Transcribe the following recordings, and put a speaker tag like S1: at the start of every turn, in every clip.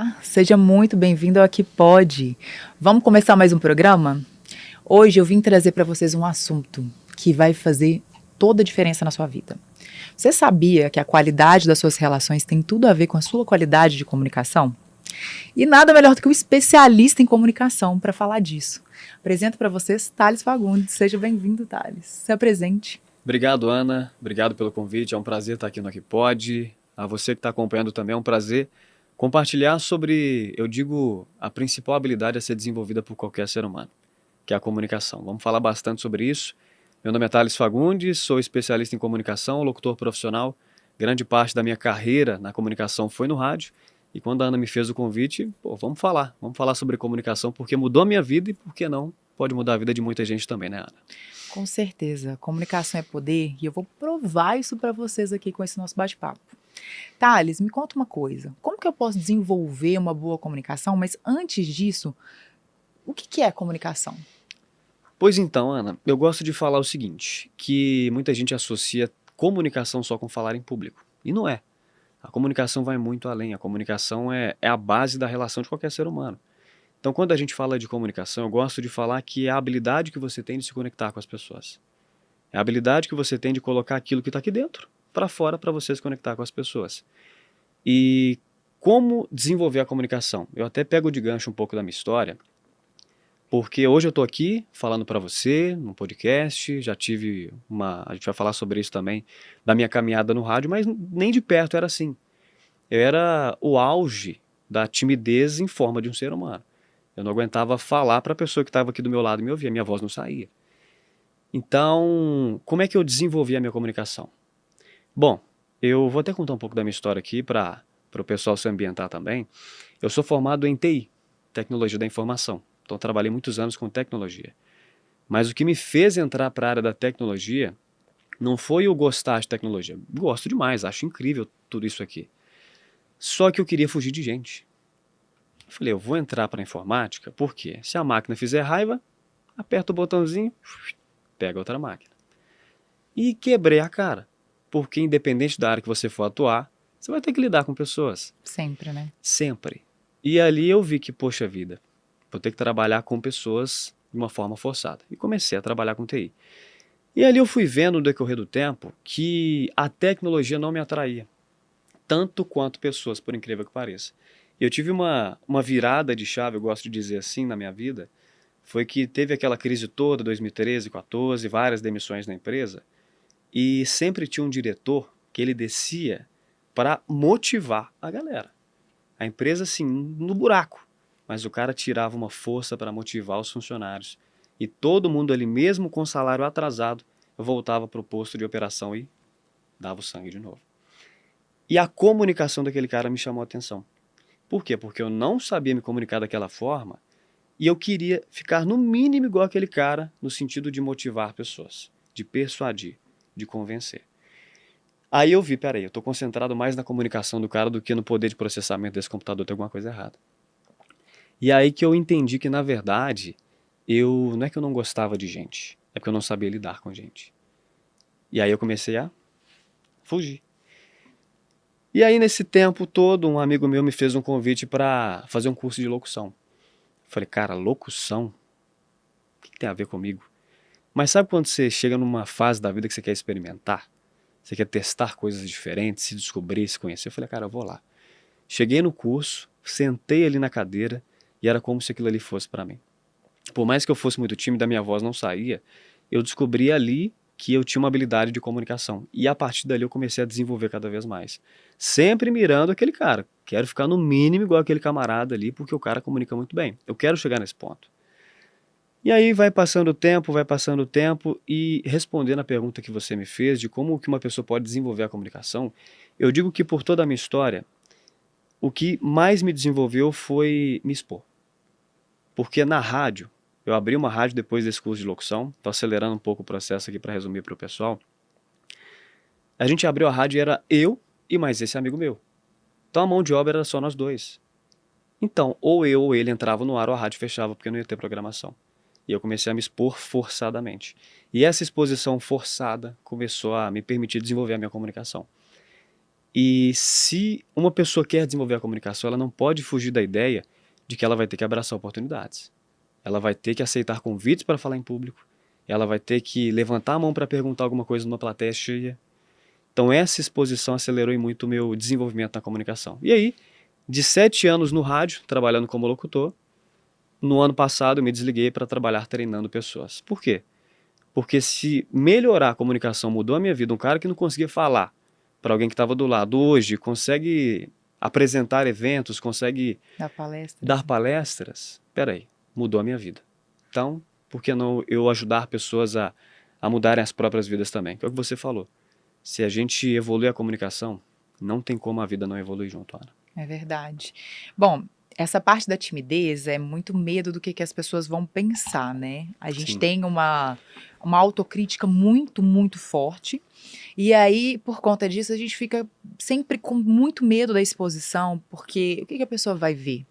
S1: Olá, seja muito bem-vindo ao Aqui Pode. Vamos começar mais um programa? Hoje eu vim trazer para vocês um assunto que vai fazer toda a diferença na sua vida. Você sabia que a qualidade das suas relações tem tudo a ver com a sua qualidade de comunicação? E nada melhor do que um especialista em comunicação para falar disso. Apresento para vocês Thales Fagundes. Seja bem-vindo, Thales. Se apresente.
S2: Obrigado, Ana. Obrigado pelo convite. É um prazer estar aqui no Aqui Pode. A você que está acompanhando também é um prazer compartilhar sobre, eu digo, a principal habilidade a ser desenvolvida por qualquer ser humano, que é a comunicação. Vamos falar bastante sobre isso. Meu nome é Thales Fagundes, sou especialista em comunicação, locutor profissional. Grande parte da minha carreira na comunicação foi no rádio. E quando a Ana me fez o convite, vamos falar sobre comunicação, porque mudou a minha vida e, por que não, pode mudar a vida de muita gente também, né, Ana?
S1: Com certeza, comunicação é poder e eu vou provar isso para vocês aqui com esse nosso bate-papo. Thales, me conta uma coisa. Como que eu posso desenvolver uma boa comunicação? Mas antes disso, o que é comunicação?
S2: Pois então, Ana, eu gosto de falar o seguinte, que muita gente associa comunicação só com falar em público. E não é. A comunicação vai muito além. A comunicação é a base da relação de qualquer ser humano. Então, quando a gente fala de comunicação, eu gosto de falar que é a habilidade que você tem de se conectar com as pessoas. É a habilidade que você tem de colocar aquilo que está aqui dentro para fora para você se conectar com as pessoas. E como desenvolver a comunicação? Eu até pego de gancho um pouco da minha história, porque hoje eu estou aqui falando para você, num podcast, já tive a gente vai falar sobre isso também, da minha caminhada no rádio, mas nem de perto era assim. Eu era o auge da timidez em forma de um ser humano. Eu não aguentava falar para a pessoa que estava aqui do meu lado e me ouvia, minha voz não saía. Então, como é que eu desenvolvi a minha comunicação? Bom, eu vou até contar um pouco da minha história aqui para o pessoal se ambientar também. Eu sou formado em TI, Tecnologia da Informação. Então, trabalhei muitos anos com tecnologia. Mas o que me fez entrar para a área da tecnologia não foi eu gostar de tecnologia. Gosto demais, acho incrível tudo isso aqui. Só que eu queria fugir de gente. Eu falei, eu vou entrar para a informática, porque se a máquina fizer raiva, aperta o botãozinho, pega outra máquina. E quebrei a cara, porque independente da área que você for atuar, você vai ter que lidar com pessoas.
S1: Sempre, né?
S2: Sempre. E ali eu vi que, poxa vida, vou ter que trabalhar com pessoas de uma forma forçada. E comecei a trabalhar com TI. E ali eu fui vendo no decorrer do tempo que a tecnologia não me atraía, tanto quanto pessoas, por incrível que pareça. E eu tive uma virada de chave, eu gosto de dizer assim, na minha vida, foi que teve aquela crise toda, 2013, 2014, várias demissões na empresa, e sempre tinha um diretor que ele descia para motivar a galera. A empresa, assim, no buraco, mas o cara tirava uma força para motivar os funcionários. E todo mundo ali, mesmo com salário atrasado, voltava para o posto de operação e dava o sangue de novo. E a comunicação daquele cara me chamou a atenção. Por quê? Porque eu não sabia me comunicar daquela forma e eu queria ficar no mínimo igual aquele cara no sentido de motivar pessoas, de persuadir, de convencer. Aí eu vi, peraí, eu estou concentrado mais na comunicação do cara do que no poder de processamento desse computador, tem alguma coisa errada. E aí que eu entendi que, na verdade, não é que eu não gostava de gente, é que eu não sabia lidar com gente. E aí eu comecei a fugir. E aí, nesse tempo todo, um amigo meu me fez um convite para fazer um curso de locução. Eu falei, cara, locução? O que tem a ver comigo? Mas sabe quando você chega numa fase da vida que você quer experimentar? Você quer testar coisas diferentes, se descobrir, se conhecer? Eu falei, cara, eu vou lá. Cheguei no curso, sentei ali na cadeira e era como se aquilo ali fosse para mim. Por mais que eu fosse muito tímido, a minha voz não saía, eu descobri ali que eu tinha uma habilidade de comunicação. E a partir dali eu comecei a desenvolver cada vez mais. Sempre mirando aquele cara. Quero ficar no mínimo igual aquele camarada ali, porque o cara comunica muito bem. Eu quero chegar nesse ponto. E aí vai passando o tempo e respondendo a pergunta que você me fez de como que uma pessoa pode desenvolver a comunicação, eu digo que por toda a minha história, o que mais me desenvolveu foi me expor. Porque na rádio, eu abri uma rádio depois desse curso de locução, estou acelerando um pouco o processo aqui para resumir para o pessoal. A gente abriu a rádio e era eu e mais esse amigo meu. Então a mão de obra era só nós dois. Então, ou eu ou ele entrava no ar ou a rádio fechava porque não ia ter programação. E eu comecei a me expor forçadamente. E essa exposição forçada começou a me permitir desenvolver a minha comunicação. E se uma pessoa quer desenvolver a comunicação, ela não pode fugir da ideia de que ela vai ter que abraçar oportunidades. Ela vai ter que aceitar convites para falar em público. Ela vai ter que levantar a mão para perguntar alguma coisa numa plateia cheia. Então essa exposição acelerou muito o meu desenvolvimento na comunicação. E aí, de 7 anos no rádio, trabalhando como locutor, no ano passado eu me desliguei para trabalhar treinando pessoas. Por quê? Porque se melhorar a comunicação mudou a minha vida, um cara que não conseguia falar para alguém que estava do lado, hoje consegue apresentar eventos, consegue
S1: Da palestra.
S2: dar palestras, peraí, mudou a minha vida. Então, por que não eu ajudar pessoas a mudarem as próprias vidas também? Que é o que você falou. Se a gente evolui a comunicação, não tem como a vida não evoluir junto, Ana.
S1: É verdade. Bom, essa parte da timidez é muito medo do que as pessoas vão pensar, né? A gente
S2: Sim.
S1: tem uma autocrítica muito, muito forte. E aí, por conta disso, a gente fica sempre com muito medo da exposição, porque o que a pessoa vai ver?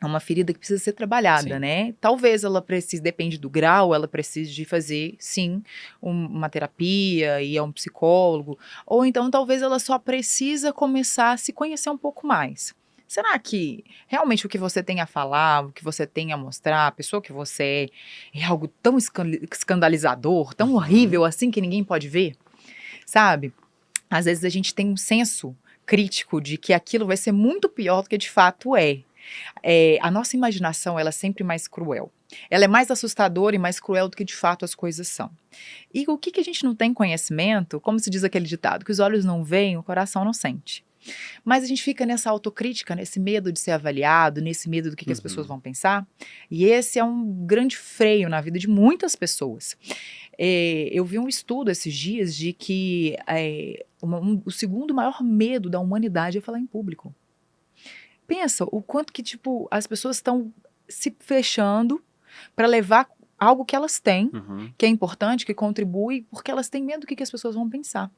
S1: É uma ferida que precisa ser trabalhada,
S2: Sim.
S1: né? Talvez ela precise, depende do grau, ela precise de fazer, sim, uma terapia, ir a um psicólogo. Ou então, talvez ela só precisa começar a se conhecer um pouco mais. Será que realmente o que você tem a falar, o que você tem a mostrar, a pessoa que você é algo tão escandalizador, tão horrível assim que ninguém pode ver? Sabe? Às vezes a gente tem um senso crítico de que aquilo vai ser muito pior do que de fato é. A nossa imaginação, ela é sempre mais cruel. Ela é mais assustadora e mais cruel do que de fato as coisas são. E o que a gente não tem conhecimento, como se diz aquele ditado, que os olhos não veem, o coração não sente. Mas a gente fica nessa autocrítica, nesse medo de ser avaliado, nesse medo do que as pessoas vão pensar. E esse é um grande freio na vida de muitas pessoas. Eu vi um estudo esses dias de que o segundo maior medo da humanidade é falar em público. Pensa o quanto que, tipo, as pessoas estão se fechando para levar algo que elas têm, que é importante, que contribui, porque elas têm medo do que as pessoas vão pensar.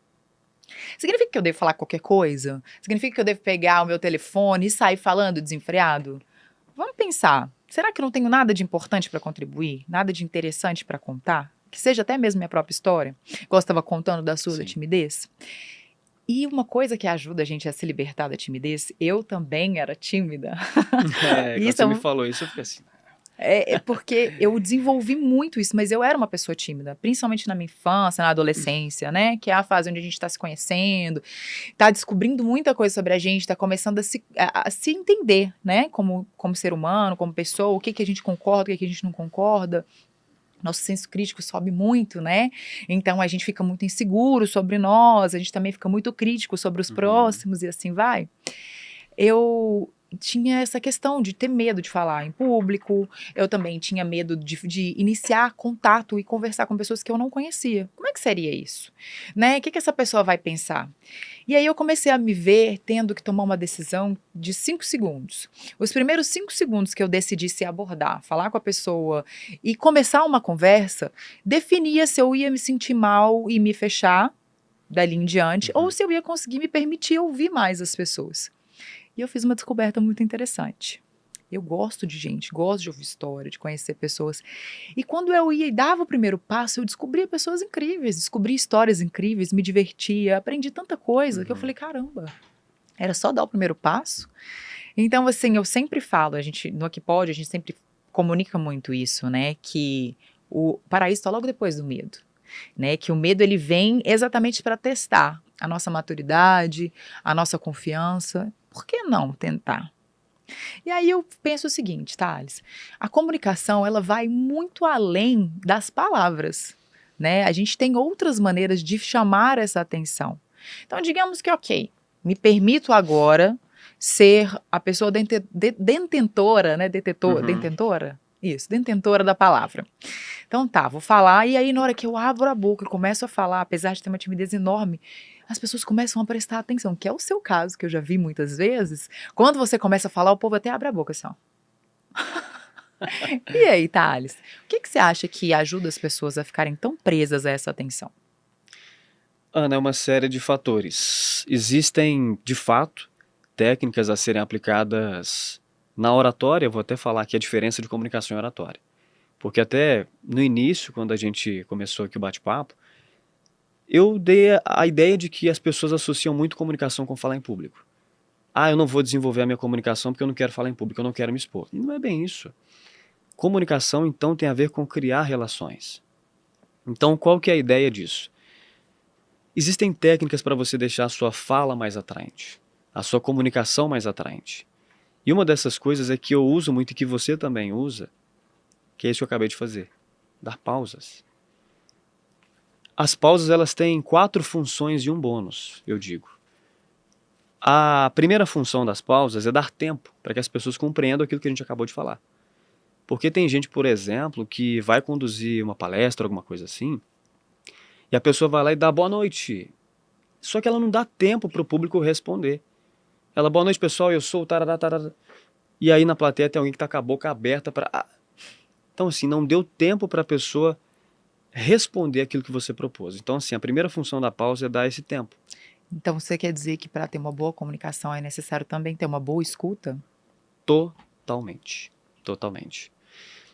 S1: Significa que eu devo falar qualquer coisa? Significa que eu devo pegar o meu telefone e sair falando desenfreado? Vamos pensar, será que eu não tenho nada de importante para contribuir? Nada de interessante para contar? Que seja até mesmo minha própria história? Igual você estava contando da sua da timidez? E uma coisa que ajuda a gente a se libertar da timidez, eu também era tímida.
S2: Quando você me falou isso, eu fiquei assim.
S1: Porque eu desenvolvi muito isso, mas eu era uma pessoa tímida, principalmente na minha infância, na adolescência, né? Que é a fase onde a gente está se conhecendo, está descobrindo muita coisa sobre a gente, está começando a se entender, né? Como ser humano, como pessoa, o que a gente concorda, o que a gente não concorda. Nosso senso crítico sobe muito, né? Então a gente fica muito inseguro sobre nós, a gente também fica muito crítico sobre os próximos e assim vai. Eu tinha essa questão de ter medo de falar em público, eu também tinha medo de iniciar contato e conversar com pessoas que eu não conhecia. Como é que seria isso? Né? O que essa pessoa vai pensar? E aí eu comecei a me ver tendo que tomar uma decisão de 5 segundos. Os primeiros 5 segundos que eu decidi se abordar, falar com a pessoa e começar uma conversa, definia se eu ia me sentir mal e me fechar dali em diante, ou se eu ia conseguir me permitir ouvir mais as pessoas. E eu fiz uma descoberta muito interessante. Eu gosto de gente, gosto de ouvir história, de conhecer pessoas. E quando eu ia e dava o primeiro passo, eu descobria pessoas incríveis, descobri histórias incríveis, me divertia, aprendi tanta coisa que eu falei, caramba, era só dar o primeiro passo? Então, assim, eu sempre falo, no Aqui Pode, a gente sempre comunica muito isso, né? Que o paraíso está logo depois do medo. Né, que o medo ele vem exatamente para testar a nossa maturidade, a nossa confiança. Por que não tentar? E aí eu penso o seguinte, Thales, a comunicação ela vai muito além das palavras, né? A gente tem outras maneiras de chamar essa atenção. Então, digamos que, ok, me permito agora ser a pessoa detentora, né? Detentora? Isso, detentora da palavra. Então tá, vou falar, e aí na hora que eu abro a boca e começo a falar, apesar de ter uma timidez enorme, as pessoas começam a prestar atenção, que é o seu caso, que eu já vi muitas vezes. Quando você começa a falar, o povo até abre a boca assim, ó. E aí, Thales, o que você acha que ajuda as pessoas a ficarem tão presas a essa atenção?
S2: Ana, é uma série de fatores. Existem, de fato, técnicas a serem aplicadas na oratória. Eu vou até falar aqui a diferença de comunicação e oratória. Porque até no início, quando a gente começou aqui o bate-papo, Eu dei a ideia de que as pessoas associam muito comunicação com falar em público. Eu não vou desenvolver a minha comunicação porque eu não quero falar em público, eu não quero me expor. Não é bem isso. Comunicação, então, tem a ver com criar relações. Então, qual que é a ideia disso? Existem técnicas para você deixar a sua fala mais atraente, a sua comunicação mais atraente. E uma dessas coisas é que eu uso muito e que você também usa, que é isso que eu acabei de fazer, dar pausas. As pausas, elas têm 4 funções e um bônus, eu digo. A primeira função das pausas é dar tempo para que as pessoas compreendam aquilo que a gente acabou de falar. Porque tem gente, por exemplo, que vai conduzir uma palestra, alguma coisa assim, e a pessoa vai lá e dá boa noite. Só que ela não dá tempo para o público responder. Ela, boa noite pessoal, eu sou o tarará, tarará. E aí na plateia tem alguém que está com a boca aberta para... Então assim, não deu tempo para a pessoa responder aquilo que você propôs. Então assim, a primeira função da pausa é dar esse tempo.
S1: Então você quer dizer que para ter uma boa comunicação é necessário também ter uma boa escuta?
S2: Totalmente. Totalmente.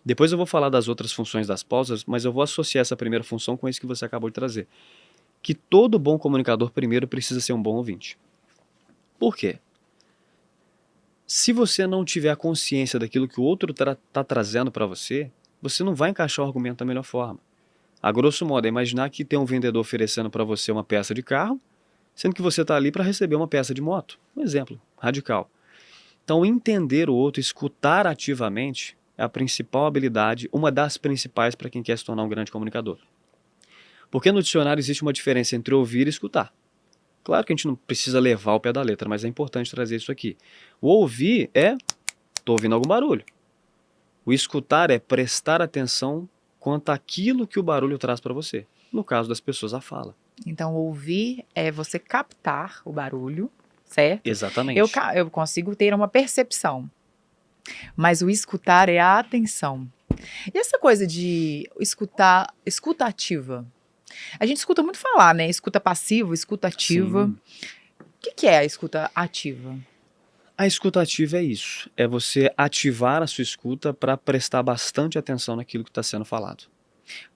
S2: Depois eu vou falar das outras funções das pausas, mas eu vou associar essa primeira função com isso que você acabou de trazer. Que todo bom comunicador primeiro precisa ser um bom ouvinte. Por quê? Se você não tiver a consciência daquilo que o outro está trazendo para você, você não vai encaixar o argumento da melhor forma. A grosso modo, é imaginar que tem um vendedor oferecendo para você uma peça de carro, sendo que você está ali para receber uma peça de moto. Um exemplo radical. Então, entender o outro, escutar ativamente, é a principal habilidade, uma das principais para quem quer se tornar um grande comunicador. Porque no dicionário existe uma diferença entre ouvir e escutar. Claro que a gente não precisa levar ao pé da letra, mas é importante trazer isso aqui. O ouvir é, estou ouvindo algum barulho. O escutar é prestar atenção quanto àquilo que o barulho traz para você. No caso das pessoas, a fala.
S1: Então ouvir é você captar o barulho, certo?
S2: Exatamente.
S1: Eu consigo ter uma percepção, mas o escutar é a atenção. E essa coisa de escutar, escuta ativa? A gente escuta muito falar, né? Escuta passiva, escuta ativa.
S2: Sim.
S1: O que é a escuta ativa?
S2: A escuta ativa é isso. É você ativar a sua escuta para prestar bastante atenção naquilo que está sendo falado.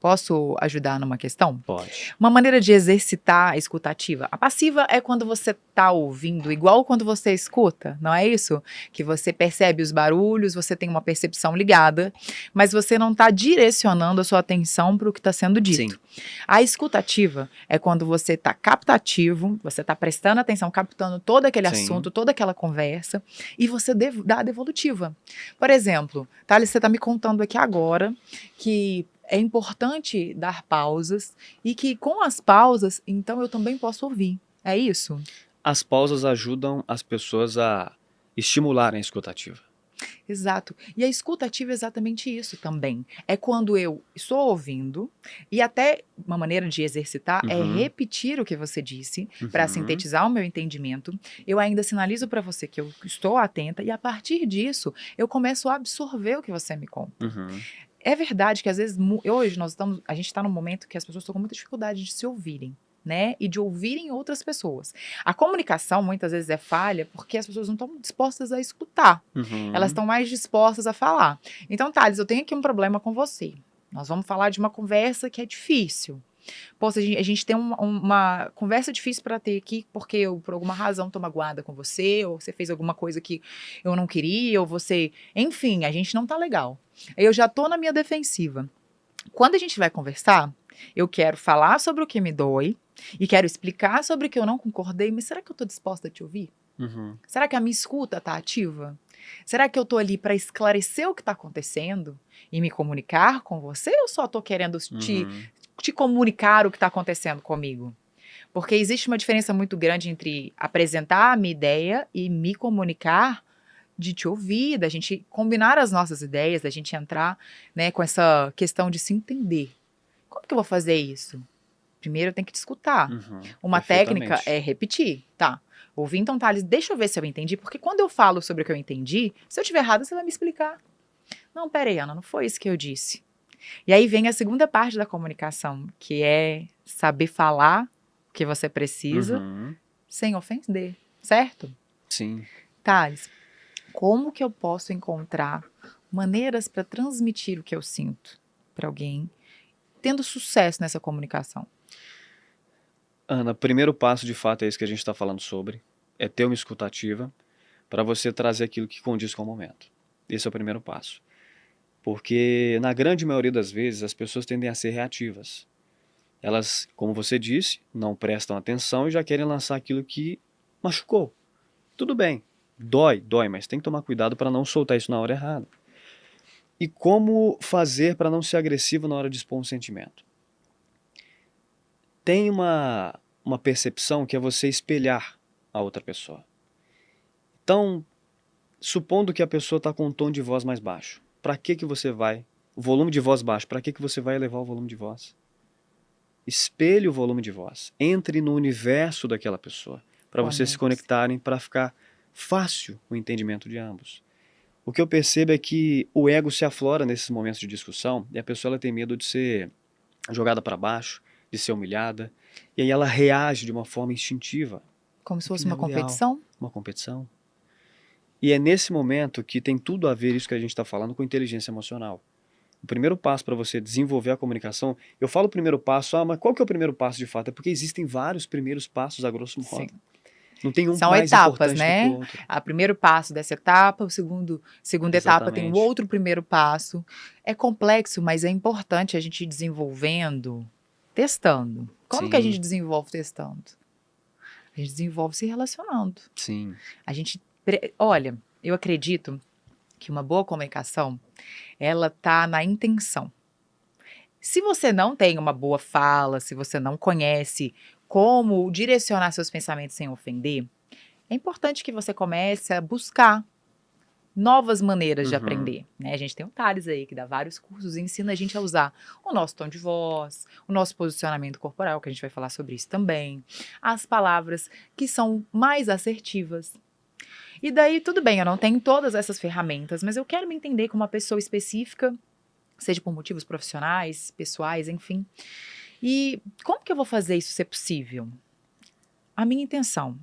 S1: Posso ajudar numa questão?
S2: Pode.
S1: Uma maneira de exercitar a escuta ativa. A passiva é quando você está ouvindo, igual quando você escuta, não é isso? Que você percebe os barulhos, você tem uma percepção ligada, mas você não está direcionando a sua atenção para o que está sendo dito.
S2: Sim.
S1: A escuta ativa é quando você está captativo, você está prestando atenção, captando todo aquele
S2: Sim.
S1: assunto, toda aquela conversa, e você dá a devolutiva. Por exemplo, Thales, você está me contando aqui agora que é importante dar pausas e que com as pausas, então eu também posso ouvir. É isso?
S2: As pausas ajudam as pessoas a estimularem a escuta ativa.
S1: Exato. E a escuta ativa é exatamente isso também. É quando eu estou ouvindo e até uma maneira de exercitar é repetir o que você disse para sintetizar o meu entendimento. Eu ainda sinalizo para você que eu estou atenta e a partir disso eu começo a absorver o que você me conta. É verdade que às vezes, hoje a gente está num momento que as pessoas estão com muita dificuldade de se ouvirem, né? E de ouvirem outras pessoas. A comunicação muitas vezes é falha porque as pessoas não estão dispostas a escutar. Elas estão mais dispostas a falar. Então, Thales, eu tenho aqui um problema com você. Nós vamos falar de uma conversa que é difícil. Poxa, a gente tem uma conversa difícil para ter aqui porque eu, por alguma razão, tô magoada com você, ou você fez alguma coisa que eu não queria, ou você... Enfim, a gente não tá legal. Eu já tô na minha defensiva. Quando a gente vai conversar, eu quero falar sobre o que me dói e quero explicar sobre o que eu não concordei, mas será que eu tô disposta a te ouvir? Será que a minha escuta tá ativa? Será que eu tô ali para esclarecer o que tá acontecendo e me comunicar com você, ou só tô querendo te comunicar o que está acontecendo comigo? Porque existe uma diferença muito grande entre apresentar a minha ideia e me comunicar, de te ouvir, da gente combinar as nossas ideias, da gente entrar, né, com essa questão de se entender. Como que eu vou fazer isso? Primeiro eu tenho que te escutar. Uma técnica é repetir, tá? Ouvir, então, Thales, deixa eu ver se eu entendi, porque quando eu falo sobre o que eu entendi, se eu estiver errado, você vai me explicar. Não, peraí, Ana, não foi isso que eu disse. E aí vem a segunda parte da comunicação, que é saber falar o que você precisa sem ofender, certo?
S2: Sim.
S1: Thales, como que eu posso encontrar maneiras para transmitir o que eu sinto para alguém, tendo sucesso nessa comunicação?
S2: Ana, primeiro passo de fato é isso que a gente está falando sobre, é ter uma escuta ativa para você trazer aquilo que condiz com o momento. Esse é o primeiro passo. Porque na grande maioria das vezes as pessoas tendem a ser reativas. Elas, como você disse, não prestam atenção e já querem lançar aquilo que machucou. Tudo bem, dói, mas tem que tomar cuidado para não soltar isso na hora errada. E como fazer para não ser agressivo na hora de expor um sentimento? Tem uma percepção que é você espelhar a outra pessoa. Então, supondo que a pessoa está com um tom de voz mais baixo, para que você vai? O volume de voz baixo, para que você vai elevar o volume de voz? Espelhe o volume de voz. Entre no universo daquela pessoa, para vocês se conectarem, para ficar fácil o entendimento de ambos. O que eu percebo é que o ego se aflora nesses momentos de discussão e a pessoa ela tem medo de ser jogada para baixo, de ser humilhada, e aí ela reage de uma forma instintiva.
S1: Como se fosse uma competição?
S2: Uma competição. E é nesse momento que tem tudo a ver isso que a gente está falando com inteligência emocional. O primeiro passo para você desenvolver a comunicação, eu falo o primeiro passo, mas qual que é o primeiro passo de fato? É porque existem vários primeiros passos a grosso modo.
S1: Sim.
S2: Não tem um
S1: São
S2: mais
S1: etapas,
S2: importante
S1: né?
S2: do que o outro.
S1: O primeiro passo dessa etapa, segunda etapa tem um outro primeiro passo. É complexo, mas é importante a gente ir desenvolvendo, testando. Como que a gente desenvolve testando? A gente desenvolve se relacionando.
S2: Sim.
S1: Olha, eu acredito que uma boa comunicação, ela tá na intenção. Se você não tem uma boa fala, se você não conhece como direcionar seus pensamentos sem ofender, é importante que você comece a buscar novas maneiras de aprender, né? A gente tem o Thales aí, que dá vários cursos e ensina a gente a usar o nosso tom de voz, o nosso posicionamento corporal, que a gente vai falar sobre isso também, as palavras que são mais assertivas. E daí, tudo bem, eu não tenho todas essas ferramentas, mas eu quero me entender como uma pessoa específica, seja por motivos profissionais, pessoais, enfim. E como que eu vou fazer isso ser possível? A minha intenção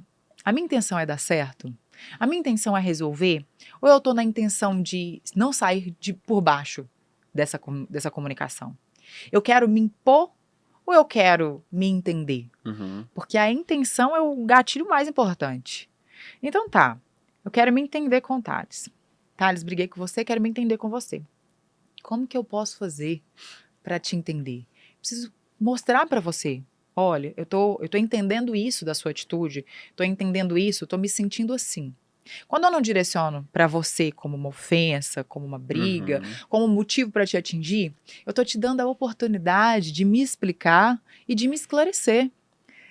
S1: é dar certo? A minha intenção é resolver? Ou eu estou na intenção de não sair por baixo dessa comunicação? Eu quero me impor ou eu quero me entender? Porque a intenção é o gatilho mais importante. Então tá, eu quero me entender com o Thales. Thales, briguei com você, quero me entender com você. Como que eu posso fazer para te entender? Preciso mostrar para você. Olha, eu tô entendendo isso da sua atitude, tô entendendo isso, tô me sentindo assim. Quando eu não direciono para você como uma ofensa, como uma briga, como um motivo para te atingir, eu tô te dando a oportunidade de me explicar e de me esclarecer.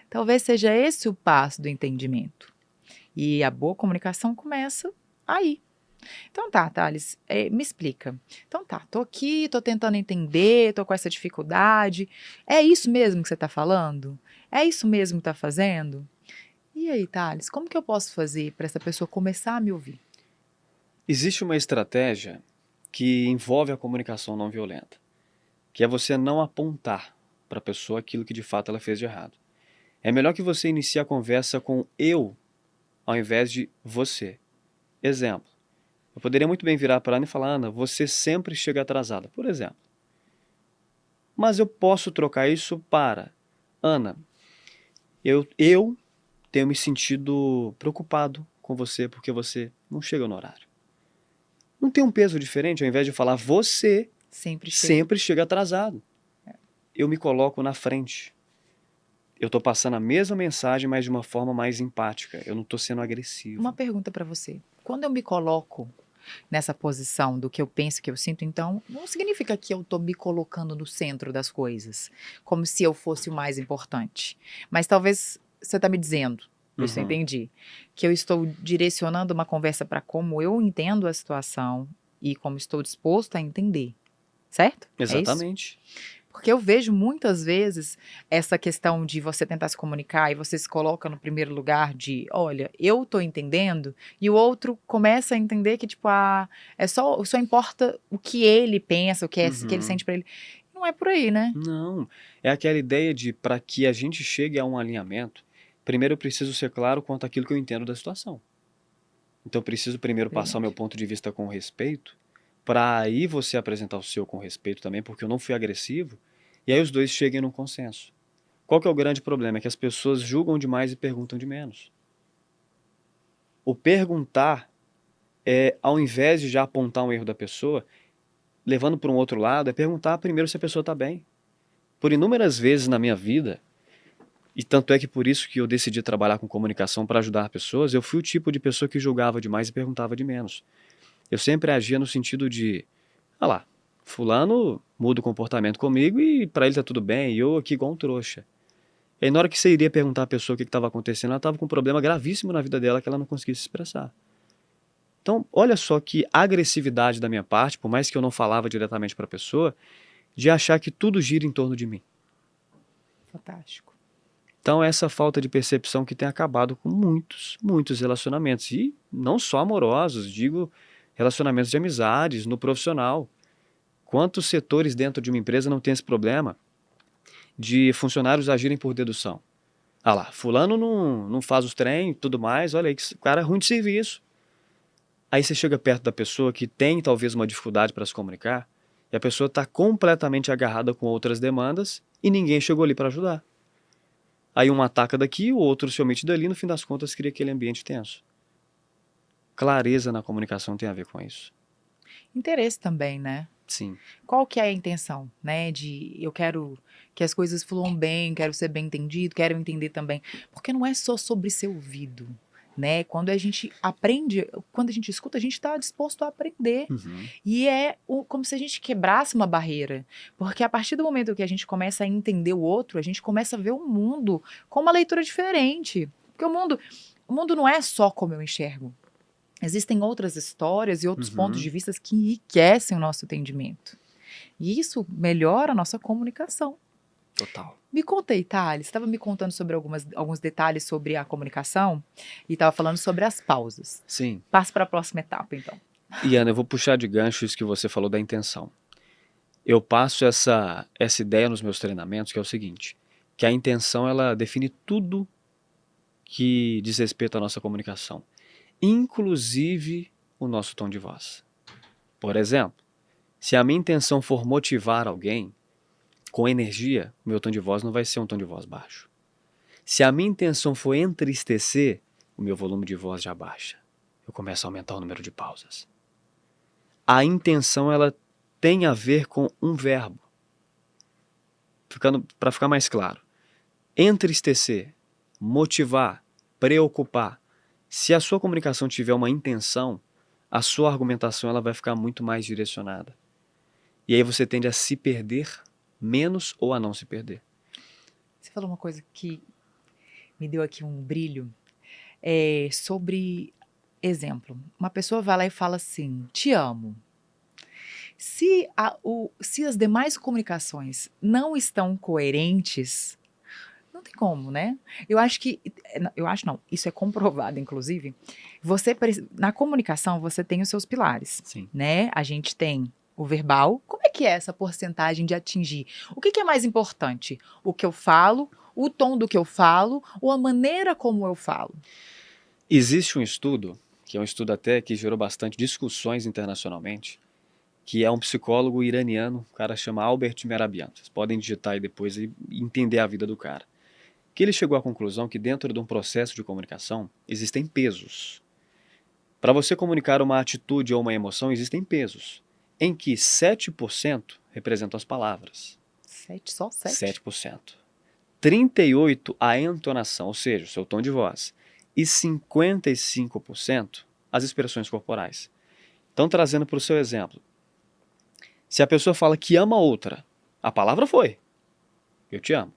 S1: Talvez seja esse o passo do entendimento. E a boa comunicação começa aí. Então tá, Thales, me explica. Então tá, tô aqui, tô tentando entender, tô com essa dificuldade. É isso mesmo que você tá falando? É isso mesmo que tá fazendo? E aí, Thales, como que eu posso fazer para essa pessoa começar a me ouvir?
S2: Existe uma estratégia que envolve a comunicação não violenta, que é você não apontar para a pessoa aquilo que de fato ela fez de errado. É melhor que você inicie a conversa com eu, ao invés de você. Exemplo. Eu poderia muito bem virar para a Ana e falar, Ana, você sempre chega atrasada, por exemplo. Mas eu posso trocar isso para, Ana, eu tenho me sentido preocupado com você porque você não chega no horário. Não tem um peso diferente, ao invés de falar você sempre chega atrasado. Eu me coloco na frente. Eu estou passando a mesma mensagem, mas de uma forma mais empática. Eu não estou sendo agressivo.
S1: Uma pergunta para você. Quando eu me coloco nessa posição do que eu penso, que eu sinto, então, não significa que eu estou me colocando no centro das coisas, como se eu fosse o mais importante. Mas talvez você está me dizendo, isso eu entendi, que eu estou direcionando uma conversa para como eu entendo a situação e como estou disposto a entender, certo?
S2: Exatamente.
S1: É isso? Porque eu vejo muitas vezes essa questão de você tentar se comunicar e você se coloca no primeiro lugar de, olha, eu tô entendendo, e o outro começa a entender que, tipo, só importa o que ele pensa, o que ele sente pra ele. Não é por aí, né?
S2: Não. É aquela ideia de, para que a gente chegue a um alinhamento, primeiro eu preciso ser claro quanto àquilo que eu entendo da situação. Então eu preciso primeiro passar o meu ponto de vista com respeito, para aí você apresentar o seu com respeito também, porque eu não fui agressivo, e aí os dois cheguem num consenso. Qual que é o grande problema? É que as pessoas julgam demais e perguntam de menos. O perguntar ao invés de já apontar um erro da pessoa, levando para um outro lado, é perguntar primeiro se a pessoa está bem. Por inúmeras vezes na minha vida, e tanto é que por isso que eu decidi trabalhar com comunicação para ajudar pessoas, eu fui o tipo de pessoa que julgava demais e perguntava de menos. Eu sempre agia no sentido de, ah lá, fulano muda o comportamento comigo e para ele tá tudo bem, e eu aqui igual um trouxa. E aí na hora que você iria perguntar à pessoa o que estava acontecendo, ela estava com um problema gravíssimo na vida dela que ela não conseguia se expressar. Então, olha só que agressividade da minha parte, por mais que eu não falava diretamente para a pessoa, de achar que tudo gira em torno de mim.
S1: Fantástico.
S2: Então, essa falta de percepção que tem acabado com muitos, muitos relacionamentos. E não só amorosos, digo relacionamentos de amizades, no profissional. Quantos setores dentro de uma empresa não tem esse problema de funcionários agirem por dedução? Ah lá, fulano não faz os trem e tudo mais, olha aí, que cara é ruim de serviço. Aí você chega perto da pessoa que tem talvez uma dificuldade para se comunicar e a pessoa está completamente agarrada com outras demandas e ninguém chegou ali para ajudar. Aí um ataca daqui, o outro se omite dali, no fim das contas cria aquele ambiente tenso. Clareza na comunicação tem a ver com isso.
S1: Interesse também, né?
S2: Sim.
S1: Qual que é a intenção, né? De eu quero que as coisas fluam bem, quero ser bem entendido, quero entender também. Porque não é só sobre ser ouvido, né? Quando a gente aprende, quando a gente escuta, a gente está disposto a aprender.
S2: Uhum.
S1: E é como se a gente quebrasse uma barreira. Porque a partir do momento que a gente começa a entender o outro, a gente começa a ver o mundo com uma leitura diferente. Porque o mundo não é só como eu enxergo. Existem outras histórias e outros pontos de vista que enriquecem o nosso entendimento. E isso melhora a nossa comunicação.
S2: Total.
S1: Me conta aí, Thales, estava me contando sobre alguns detalhes sobre a comunicação e estava falando sobre as pausas.
S2: Sim.
S1: Passe para a próxima etapa, então.
S2: E Ana, eu vou puxar de gancho isso que você falou da intenção. Eu passo essa ideia nos meus treinamentos, que é o seguinte, que a intenção ela define tudo que diz respeito à nossa comunicação, inclusive o nosso tom de voz. Por exemplo, se a minha intenção for motivar alguém com energia, o meu tom de voz não vai ser um tom de voz baixo. Se a minha intenção for entristecer, o meu volume de voz já baixa. Eu começo a aumentar o número de pausas. A intenção ela tem a ver com um verbo. Para ficar mais claro, entristecer, motivar, preocupar. Se a sua comunicação tiver uma intenção, a sua argumentação ela vai ficar muito mais direcionada. E aí você tende a se perder menos ou a não se perder.
S1: Você falou uma coisa que me deu aqui um brilho. Sobre exemplo. Uma pessoa vai lá e fala assim, te amo. Se as demais comunicações não estão coerentes, não tem como, né? Eu acho não, isso é comprovado, inclusive. Na comunicação, você tem os seus pilares,
S2: Sim.
S1: né? A gente tem o verbal. Como é que é essa porcentagem de atingir? O que é mais importante? O que eu falo, o tom do que eu falo ou a maneira como eu falo?
S2: Existe um estudo, que é um estudo até que gerou bastante discussões internacionalmente, que é um psicólogo iraniano, o cara chama Albert Mehrabian. Vocês podem digitar aí depois e entender a vida do cara. Que ele chegou à conclusão que dentro de um processo de comunicação existem pesos. Para você comunicar uma atitude ou uma emoção, existem pesos, em que 7% representam as palavras.
S1: 7, só 7?
S2: 7%. 38% a entonação, ou seja, o seu tom de voz. E 55% as expressões corporais. Então, trazendo para o seu exemplo, se a pessoa fala que ama outra, a palavra foi, eu te amo.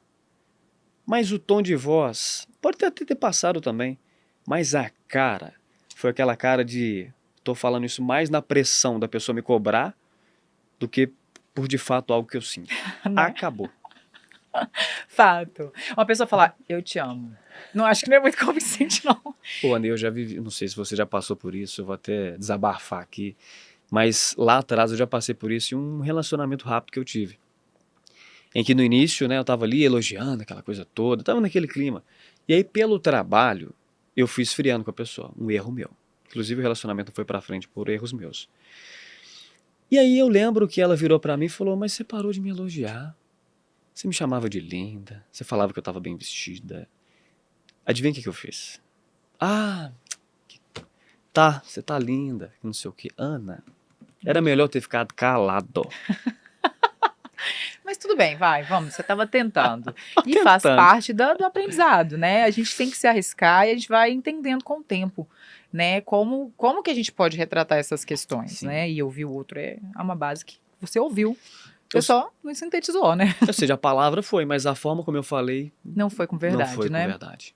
S2: Mas o tom de voz pode até ter passado também, mas a cara foi aquela cara de, estou falando isso mais na pressão da pessoa me cobrar do que por de fato algo que eu sinto.
S1: Né?
S2: Acabou.
S1: Fato. Uma pessoa falar, eu te amo. Não, acho que não é muito convincente, não.
S2: Pô, André, eu já vivi, não sei se você já passou por isso, eu vou até desabafar aqui, mas lá atrás eu já passei por isso em um relacionamento rápido que eu tive. Em que no início, né, eu tava ali elogiando aquela coisa toda, tava naquele clima. E aí, pelo trabalho, eu fui esfriando com a pessoa, um erro meu. Inclusive, o relacionamento foi pra frente por erros meus. E aí eu lembro que ela virou pra mim e falou, mas você parou de me elogiar. Você me chamava de linda, você falava que eu estava bem vestida. Adivinha o que eu fiz? Ah, tá, você tá linda, não sei o que. Ana, era melhor eu ter ficado calado.
S1: Mas tudo bem, vamos, você estava tentando. E faz
S2: Tentando.
S1: parte do aprendizado, né? A gente tem que se arriscar e a gente vai entendendo com o tempo, né? Como que a gente pode retratar essas questões,
S2: Sim.
S1: né? E ouvir o outro é uma base que você ouviu. Você
S2: Eu-
S1: só não sintetizou, né?
S2: Ou seja, a palavra foi, mas a forma como eu falei
S1: Não foi com
S2: não
S1: verdade,
S2: foi com
S1: né?
S2: verdade.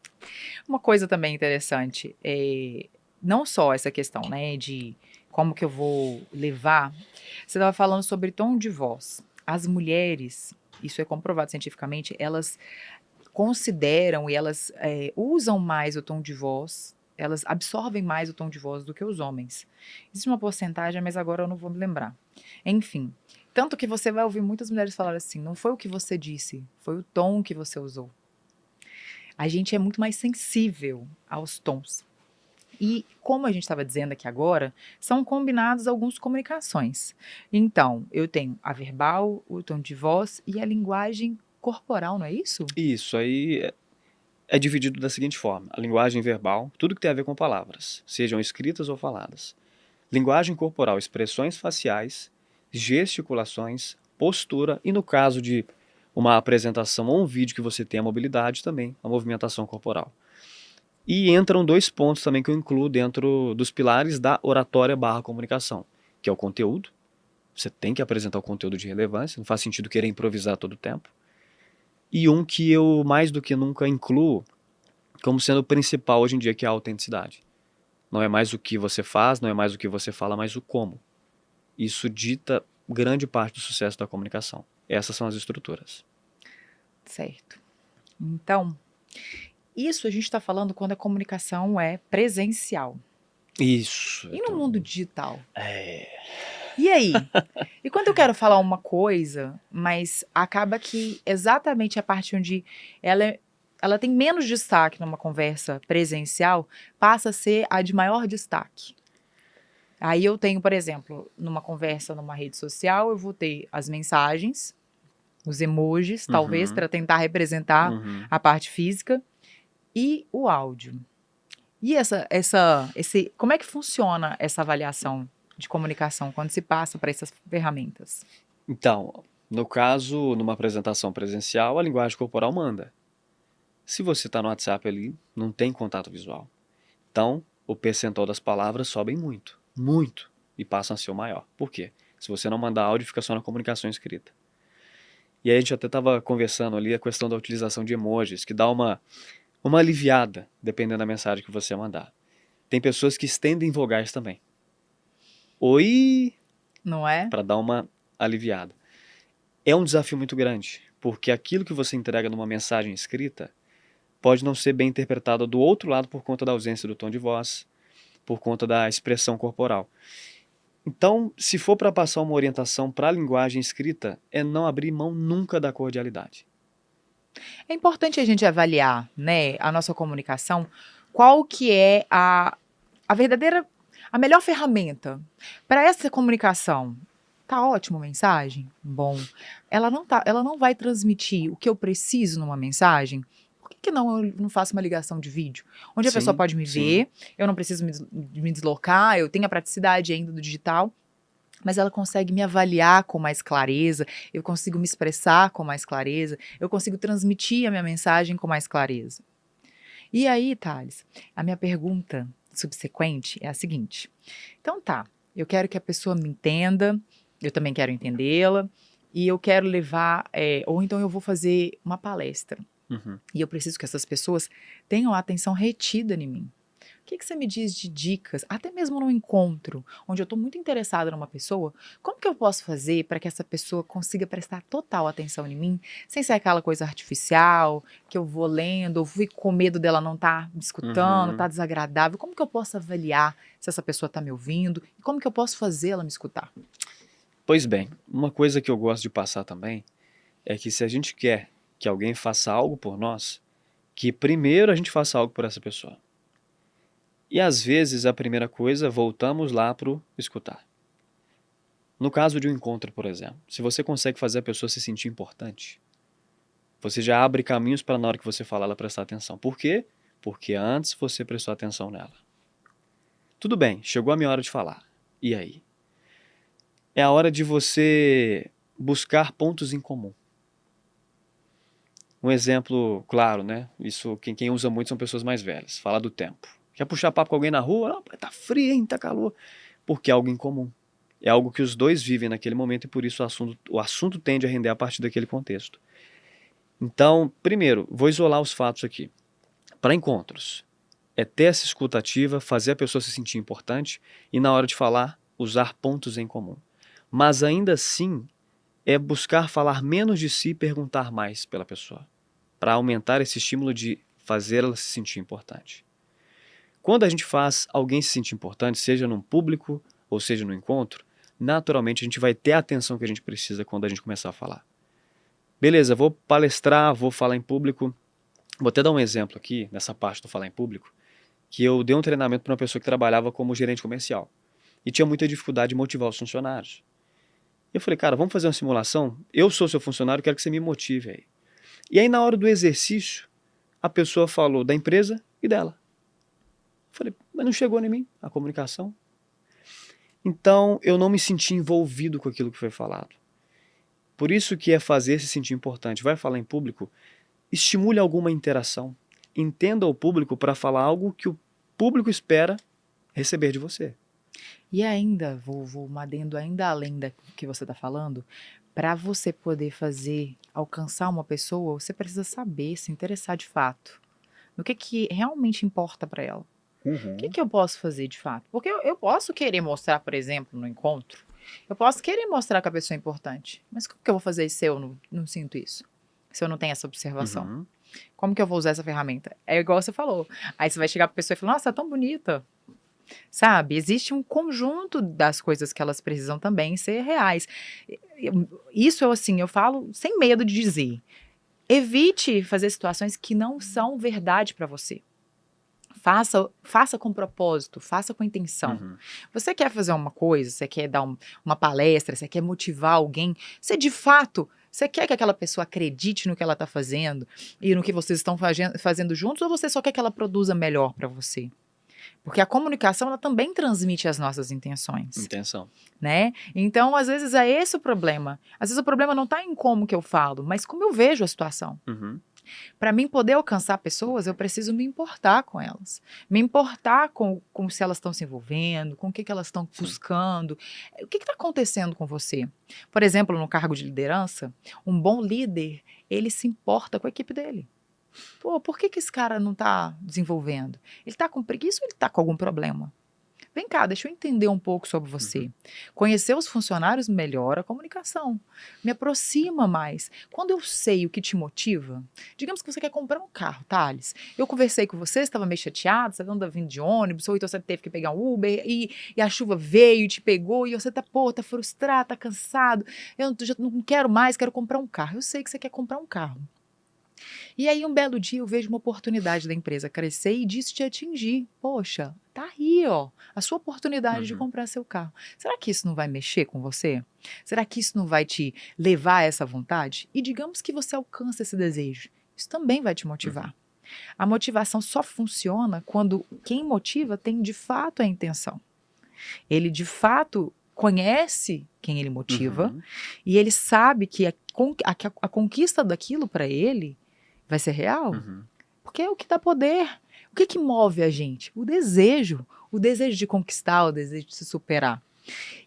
S1: Uma coisa também interessante é não só essa questão, né, de como que eu vou levar. Você estava falando sobre tom de voz. As mulheres, isso é comprovado cientificamente, elas consideram e elas usam mais o tom de voz, elas absorvem mais o tom de voz do que os homens. Existe uma porcentagem, mas agora eu não vou me lembrar. Enfim, tanto que você vai ouvir muitas mulheres falar assim: não foi o que você disse, foi o tom que você usou. A gente é muito mais sensível aos tons. E, como a gente estava dizendo aqui agora, são combinados algumas comunicações. Então, eu tenho a verbal, o tom de voz e a linguagem corporal, não é isso?
S2: Isso aí é dividido da seguinte forma: a linguagem verbal, tudo que tem a ver com palavras, sejam escritas ou faladas. Linguagem corporal, expressões faciais, gesticulações, postura e, no caso de uma apresentação ou um vídeo que você tem a mobilidade também, a movimentação corporal. E entram dois pontos também que eu incluo dentro dos pilares da oratória / comunicação, que é o conteúdo. Você tem que apresentar o conteúdo de relevância, não faz sentido querer improvisar todo o tempo. E um que eu mais do que nunca incluo como sendo o principal hoje em dia, que é a autenticidade. Não é mais o que você faz, não é mais o que você fala, mas o como. Isso dita grande parte do sucesso da comunicação. Essas são as estruturas.
S1: Certo. Então, isso a gente está falando quando a comunicação é presencial.
S2: Isso.
S1: E no mundo digital?
S2: É.
S1: E aí? E quando eu quero falar uma coisa, mas acaba que exatamente a parte onde ela tem menos destaque numa conversa presencial, passa a ser a de maior destaque. Aí eu tenho, por exemplo, numa conversa numa rede social, eu vou ter as mensagens, os emojis, talvez, para tentar representar a parte física, e o áudio. E como é que funciona essa avaliação de comunicação quando se passa para essas ferramentas?
S2: Então, no caso, numa apresentação presencial, a linguagem corporal manda. Se você está no WhatsApp ali, não tem contato visual. Então, o percentual das palavras sobem muito, muito, e passam a ser o maior. Por quê? Se você não mandar áudio, fica só na comunicação escrita. E aí a gente até estava conversando ali a questão da utilização de emojis, que dá uma aliviada, dependendo da mensagem que você mandar. Tem pessoas que estendem vogais também. Oi,
S1: Não é?
S2: para dar uma aliviada. É um desafio muito grande, porque aquilo que você entrega numa mensagem escrita pode não ser bem interpretado do outro lado por conta da ausência do tom de voz, por conta da expressão corporal. Então, se for para passar uma orientação para a linguagem escrita, é não abrir mão nunca da cordialidade.
S1: É importante a gente avaliar, né, a nossa comunicação, qual que é a verdadeira, a melhor ferramenta para essa comunicação. Tá ótimo mensagem? Bom. Ela não vai transmitir o que eu preciso numa mensagem? Por que não eu não faço uma ligação de vídeo? Onde a
S2: Sim,
S1: pessoa pode me
S2: sim.
S1: ver, eu não preciso me deslocar, eu tenho a praticidade ainda do digital, mas ela consegue me avaliar com mais clareza, eu consigo me expressar com mais clareza, eu consigo transmitir a minha mensagem com mais clareza. E aí, Thales, a minha pergunta subsequente é a seguinte. Então tá, eu quero que a pessoa me entenda, eu também quero entendê-la, e eu quero levar, ou então eu vou fazer uma palestra, e eu preciso que essas pessoas tenham a atenção retida em mim. O que você me diz de dicas, até mesmo num encontro, onde eu estou muito interessada numa pessoa, como que eu posso fazer para que essa pessoa consiga prestar total atenção em mim, sem ser aquela coisa artificial, que eu vou lendo, ou fico com medo dela não estar me escutando, estar desagradável? Como que eu posso avaliar se essa pessoa está me ouvindo? E como que eu posso fazer ela me escutar?
S2: Pois bem, uma coisa que eu gosto de passar também é que se a gente quer que alguém faça algo por nós, que primeiro a gente faça algo por essa pessoa. E às vezes a primeira coisa, voltamos lá para o escutar. No caso de um encontro, por exemplo, se você consegue fazer a pessoa se sentir importante, Você já abre caminhos para na hora que você falar ela prestar atenção. Por quê? Porque antes você prestou atenção nela. Tudo bem, chegou a minha hora de falar. E aí? É a hora de você buscar pontos em comum. Um exemplo claro, né? Isso quem usa muito são pessoas mais velhas. Falar do tempo. Quer puxar papo com alguém na rua? Não, tá frio, hein? Tá calor. Porque é algo em comum. É algo que os dois vivem naquele momento e por isso o assunto tende a render a partir daquele contexto. Então, primeiro, vou isolar os fatos aqui. Para encontros, é ter essa escuta ativa, fazer a pessoa se sentir importante e na hora de falar, usar pontos em comum. Mas ainda assim, é buscar falar menos de si e perguntar mais pela pessoa, para aumentar esse estímulo de fazer ela se sentir importante. Quando a gente faz alguém se sentir importante, seja num público ou seja no encontro, naturalmente a gente vai ter a atenção que a gente precisa quando a gente começar a falar. Beleza, vou palestrar, vou falar em público. Vou até dar um exemplo aqui, nessa parte do falar em público, que eu dei um treinamento para uma pessoa que trabalhava como gerente comercial e tinha muita dificuldade de motivar os funcionários. Eu falei, cara, vamos fazer uma simulação? Eu sou seu funcionário, quero que você me motive aí. E aí, na hora do exercício, a pessoa falou da empresa e dela. Eu falei, mas não chegou em mim a comunicação. Então, eu não me senti envolvido com aquilo que foi falado. Por isso que é fazer se sentir importante. Vai falar em público, estimule alguma interação. Entenda o público para falar algo que o público espera receber de você.
S1: E ainda, vou um adendo ainda além da que você está falando, para você poder alcançar uma pessoa, você precisa saber, se interessar de fato no que realmente importa para ela. O que eu posso fazer de fato? Porque eu posso querer mostrar, por exemplo, no encontro, eu posso querer mostrar que a pessoa é importante, mas como que eu vou fazer isso se eu não sinto isso? Se eu não tenho essa observação?
S2: Uhum.
S1: Como que eu vou usar essa ferramenta? É igual você falou. Aí você vai chegar pra pessoa e falar, nossa, tá tão bonita. Sabe? Existe um conjunto das coisas que elas precisam também ser reais. Isso, assim, eu falo sem medo de dizer. Evite fazer situações que não são verdade para você. Faça com propósito, faça com intenção.
S2: Uhum.
S1: Você quer fazer uma coisa, você quer dar uma palestra, você quer motivar alguém, você quer que aquela pessoa acredite no que ela está fazendo e no que vocês estão fazendo juntos, ou você só quer que ela produza melhor para você? Porque a comunicação, ela também transmite as nossas intenções.
S2: Intenção.
S1: Né? Então, às vezes, é esse o problema. Às vezes o problema não está em como que eu falo, mas como eu vejo a situação.
S2: Uhum.
S1: Para mim poder alcançar pessoas, eu preciso me importar com elas. Me importar com se elas estão se envolvendo, com o que elas estão buscando. O que está acontecendo com você? Por exemplo, no cargo de liderança, um bom líder, ele se importa com a equipe dele. Pô, por que esse cara não está desenvolvendo? Ele está com preguiça ou ele está com algum problema? Vem cá, deixa eu entender um pouco sobre você.
S2: Uhum.
S1: Conhecer os funcionários melhora a comunicação, me aproxima mais. Quando eu sei o que te motiva, digamos que você quer comprar um carro, Thales. Eu conversei com você estava meio chateado, você anda vindo de ônibus, ou então você teve que pegar um Uber e a chuva veio e te pegou e você tá frustrado, tá cansado. Eu já não quero mais, quero comprar um carro. Eu sei que você quer comprar um carro. E aí, um belo dia, eu vejo uma oportunidade da empresa crescer e disso te atingir. Poxa, tá aí, ó, a sua oportunidade de comprar seu carro. Será que isso não vai mexer com você? Será que isso não vai te levar a essa vontade? E digamos que você alcança esse desejo. Isso também vai te motivar. A motivação só funciona quando quem motiva tem de fato a intenção. Ele de fato conhece quem ele motiva e ele sabe que a conquista daquilo para ele vai ser real. Porque é o que dá poder. O que move a gente? O desejo de conquistar, o desejo de se superar.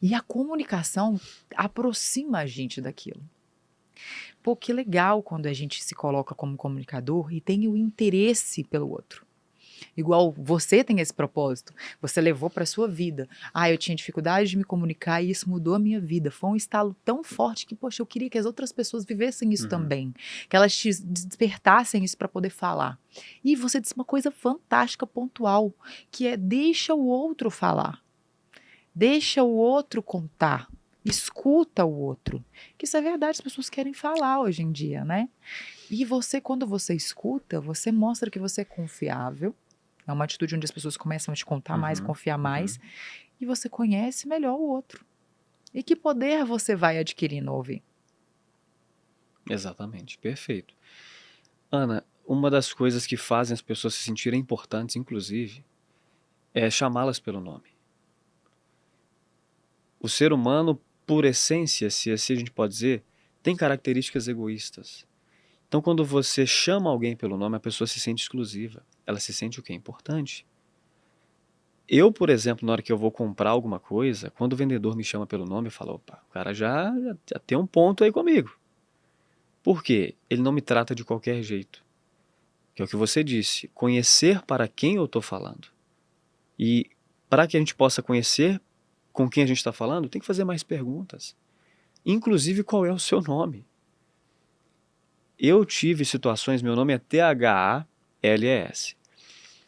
S1: E a comunicação aproxima a gente daquilo. Pô, que legal quando a gente se coloca como comunicador e tem o interesse pelo outro. Igual você tem esse propósito, você levou para a sua vida. Eu tinha dificuldade de me comunicar e isso mudou a minha vida. Foi um estalo tão forte que, poxa, eu queria que as outras pessoas vivessem isso também. Que elas te despertassem isso para poder falar. E você disse uma coisa fantástica, pontual, que é deixa o outro falar. Deixa o outro contar. Escuta o outro. Que isso é verdade, as pessoas querem falar hoje em dia, né? E você, quando você escuta, você mostra que você é confiável. É uma atitude onde as pessoas começam a te contar mais, confiar mais. E você conhece melhor o outro. E que poder você vai adquirir no ouvir?
S2: Exatamente, perfeito. Ana, uma das coisas que fazem as pessoas se sentirem importantes, inclusive, é chamá-las pelo nome. O ser humano, por essência, se assim a gente pode dizer, tem características egoístas. Então, quando você chama alguém pelo nome, a pessoa se sente exclusiva. Ela se sente o quê? Importante. Eu, por exemplo, na hora que eu vou comprar alguma coisa, quando o vendedor me chama pelo nome, eu falo, opa, o cara já tem um ponto aí comigo. Por quê? Ele não me trata de qualquer jeito. Que é o que você disse, conhecer para quem eu estou falando. E para que a gente possa conhecer com quem a gente está falando, tem que fazer mais perguntas. Inclusive, qual é o seu nome? Eu tive situações, meu nome é T-H-A-L-E-S,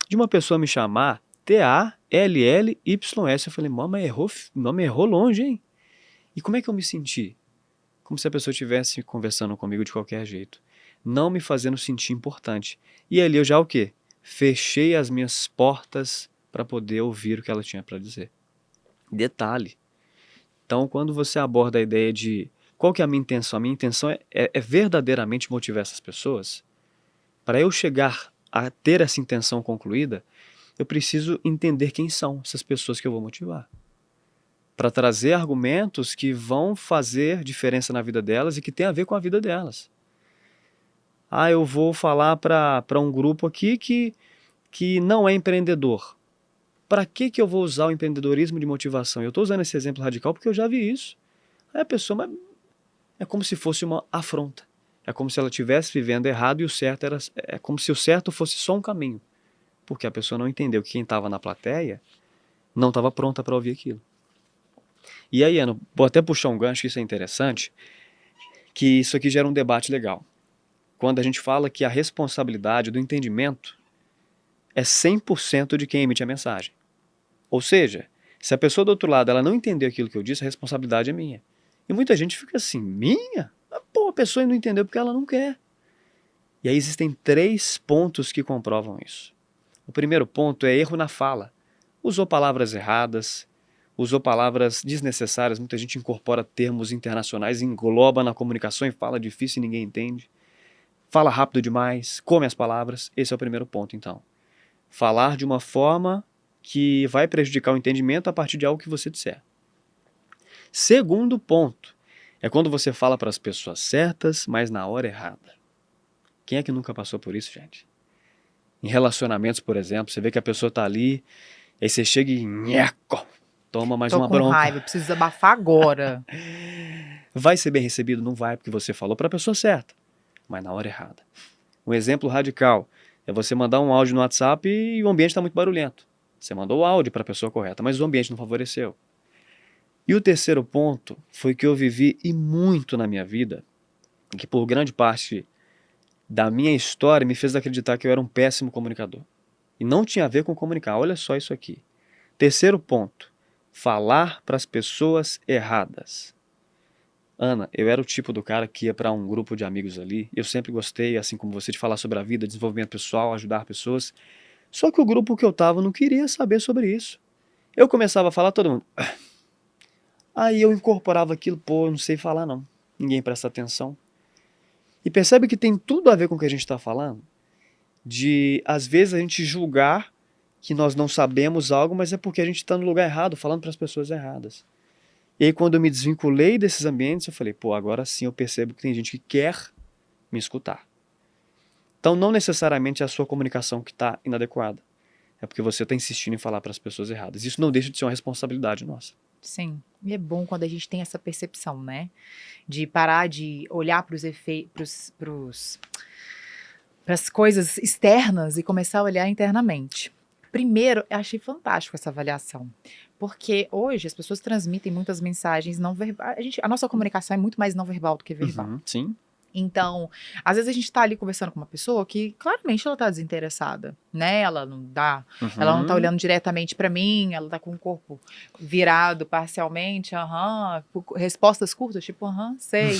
S2: de uma pessoa me chamar T-A-L-L-Y-S. Eu falei, mama, errou, nome errou longe, hein? E como é que eu me senti? Como se a pessoa estivesse conversando comigo de qualquer jeito, não me fazendo sentir importante. E ali eu já o quê? Fechei as minhas portas para poder ouvir o que ela tinha para dizer. Detalhe. Então, quando você aborda a ideia de qual que é a minha intenção é verdadeiramente motivar essas pessoas. Para eu chegar a ter essa intenção concluída, eu preciso entender quem são essas pessoas que eu vou motivar. Para trazer argumentos que vão fazer diferença na vida delas e que tem a ver com a vida delas. Ah, eu vou falar para um grupo aqui que não é empreendedor. Para que eu vou usar o empreendedorismo de motivação? Eu estou usando esse exemplo radical porque eu já vi isso. Aí a pessoa, mas é como se fosse uma afronta. É como se ela estivesse vivendo errado e o certo era... É como se o certo fosse só um caminho. Porque a pessoa não entendeu que quem estava na plateia não estava pronta para ouvir aquilo. E aí, Ana, vou até puxar um gancho, que isso é interessante, que isso aqui gera um debate legal. Quando a gente fala que a responsabilidade do entendimento é 100% de quem emite a mensagem. Ou seja, se a pessoa do outro lado ela não entendeu aquilo que eu disse, a responsabilidade é minha. E muita gente fica assim, minha? Pô, a pessoa não entendeu porque ela não quer. E aí existem 3 pontos que comprovam isso. O primeiro ponto é erro na fala. Usou palavras erradas, usou palavras desnecessárias, muita gente incorpora termos internacionais, engloba na comunicação e fala difícil e ninguém entende. Fala rápido demais, come as palavras. Esse é o primeiro ponto, então. Falar de uma forma que vai prejudicar o entendimento a partir de algo que você disser. Segundo ponto é quando você fala para as pessoas certas, mas na hora errada. Quem é que nunca passou por isso, gente? Em relacionamentos, por exemplo, você vê que a pessoa está ali, aí você chega e nheco, toma mais
S1: Tô
S2: uma
S1: com
S2: bronca.
S1: raiva, preciso desabafar agora.
S2: Vai ser bem recebido? Não vai, porque você falou para a pessoa certa, mas na hora errada. Um exemplo radical é você mandar um áudio no WhatsApp e o ambiente está muito barulhento. Você mandou o áudio para a pessoa correta, mas o ambiente não favoreceu. E o terceiro ponto foi que eu vivi e muito na minha vida, que por grande parte da minha história me fez acreditar que eu era um péssimo comunicador. E não tinha a ver com comunicar. Olha só isso aqui. Terceiro ponto, falar para as pessoas erradas. Ana, eu era o tipo do cara que ia para um grupo de amigos ali. Eu sempre gostei, assim como você, de falar sobre a vida, desenvolvimento pessoal, ajudar pessoas. Só que o grupo que eu estava não queria saber sobre isso. Eu começava a falar, todo mundo... Aí eu incorporava aquilo, pô, eu não sei falar não. Ninguém presta atenção. E percebe que tem tudo a ver com o que a gente está falando? De, às vezes, a gente julgar que nós não sabemos algo, mas é porque a gente está no lugar errado, falando para as pessoas erradas. E aí, quando eu me desvinculei desses ambientes, eu falei, pô, agora sim eu percebo que tem gente que quer me escutar. Então, não necessariamente é a sua comunicação que está inadequada. É porque você está insistindo em falar para as pessoas erradas. Isso não deixa de ser uma responsabilidade nossa.
S1: Sim, e é bom quando a gente tem essa percepção, né? De parar de olhar para os efeitos, para as coisas externas e começar a olhar internamente. Primeiro, eu achei fantástico essa avaliação, porque hoje as pessoas transmitem muitas mensagens não verbais. A nossa comunicação é muito mais não verbal do que verbal.
S2: Uhum, sim.
S1: Então, às vezes a gente tá ali conversando com uma pessoa que claramente ela tá desinteressada, né? Ela não tá olhando diretamente pra mim, ela tá com o corpo virado parcialmente, respostas curtas, tipo, sei,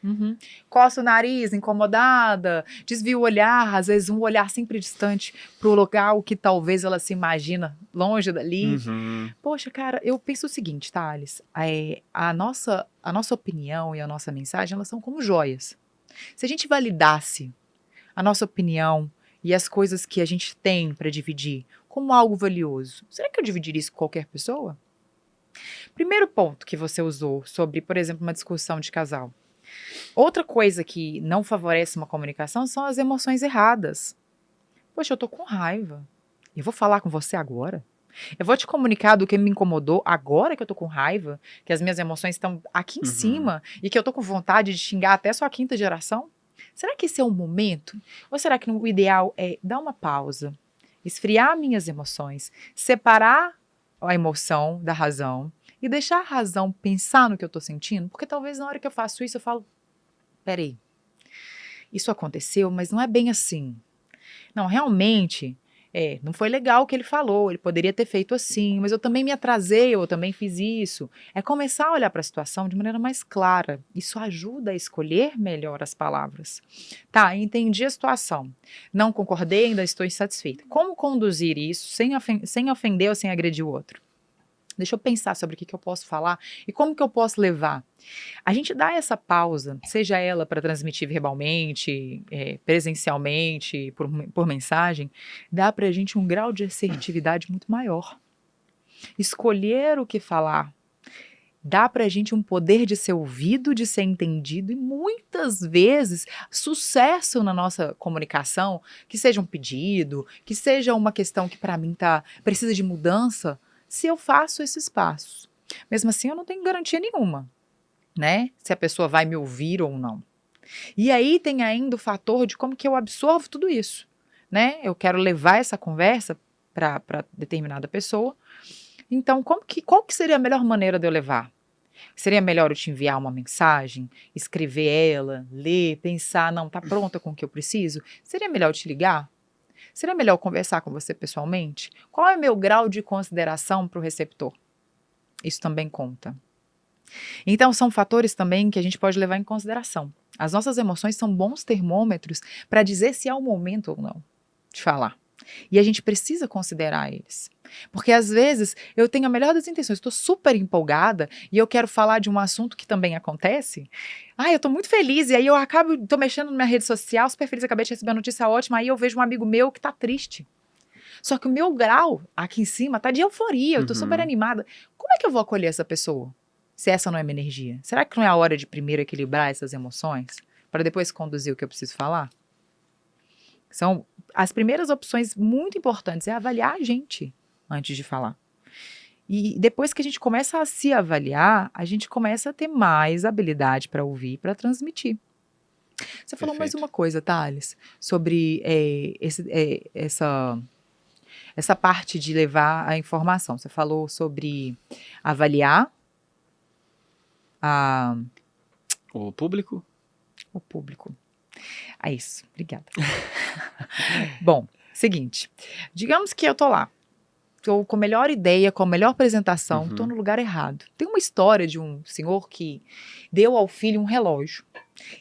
S1: Uhum. Coça o nariz, incomodada, desvia o olhar, às vezes um olhar sempre distante para o local que talvez ela se imagina longe dali.
S2: Uhum.
S1: Poxa, cara, eu penso o seguinte, Thales, a nossa opinião e a nossa mensagem, elas são como joias. Se a gente validasse a nossa opinião e as coisas que a gente tem para dividir como algo valioso, será que eu dividiria isso com qualquer pessoa? Primeiro ponto que você usou sobre, por exemplo, uma discussão de casal. Outra coisa que não favorece uma comunicação são as emoções erradas. Poxa, eu tô com raiva. Eu vou falar com você agora? Eu vou te comunicar do que me incomodou agora que eu tô com raiva, que as minhas emoções estão aqui em
S2: Uhum.
S1: cima e que eu tô com vontade de xingar até sua quinta geração? Será que esse é o momento? Ou será que o ideal é dar uma pausa, esfriar minhas emoções, separar a emoção da razão e deixar a razão pensar no que eu tô sentindo? Porque talvez na hora que eu faço isso eu falo, peraí, isso aconteceu, mas não é bem assim. Não, realmente, não foi legal o que ele falou, ele poderia ter feito assim, mas eu também me atrasei, eu também fiz isso. É começar a olhar para a situação de maneira mais clara. Isso ajuda a escolher melhor as palavras. Tá, entendi a situação. Não concordei, ainda estou insatisfeita. Como conduzir isso sem ofender ou sem agredir o outro? Deixa eu pensar sobre o que eu posso falar e como que eu posso levar. A gente dá essa pausa, seja ela para transmitir verbalmente, presencialmente, por mensagem, dá para a gente um grau de assertividade muito maior. Escolher o que falar dá para a gente um poder de ser ouvido, de ser entendido e muitas vezes sucesso na nossa comunicação, que seja um pedido, que seja uma questão que para mim precisa de mudança, se eu faço esses passos. Mesmo assim, eu não tenho garantia nenhuma, né? Se a pessoa vai me ouvir ou não. E aí tem ainda o fator de como que eu absorvo tudo isso, né? Eu quero levar essa conversa para determinada pessoa. Então, qual que seria a melhor maneira de eu levar? Seria melhor eu te enviar uma mensagem, escrever ela, ler, pensar, não, tá pronta com o que eu preciso? Seria melhor eu te ligar? Seria melhor eu conversar com você pessoalmente? Qual é o meu grau de consideração para o receptor? Isso também conta. Então, são fatores também que a gente pode levar em consideração. As nossas emoções são bons termômetros para dizer se é o momento ou não de falar. E a gente precisa considerar eles. Porque às vezes eu tenho a melhor das intenções, estou super empolgada e eu quero falar de um assunto que também acontece. Eu estou muito feliz e aí eu estou mexendo na minha rede social, super feliz, acabei de receber uma notícia ótima, aí eu vejo um amigo meu que está triste. Só que o meu grau aqui em cima tá de euforia, eu estou super
S2: Uhum.
S1: animada. Como é que eu vou acolher essa pessoa? Se essa não é minha energia? Será que não é a hora de primeiro equilibrar essas emoções para depois conduzir o que eu preciso falar? São as primeiras opções muito importantes, é avaliar a gente antes de falar. E depois que a gente começa a se avaliar, a gente começa a ter mais habilidade para ouvir, para transmitir. Você falou mais
S2: Perfeito.
S1: uma coisa, Thales, sobre essa parte de levar a informação. Você falou sobre avaliar a,
S2: O público?
S1: o público. É isso, obrigada. Bom, seguinte, digamos que eu tô lá, tô com a melhor ideia, com a melhor apresentação, tô
S2: Uhum.
S1: no lugar errado. Tem uma história de um senhor que deu ao filho um relógio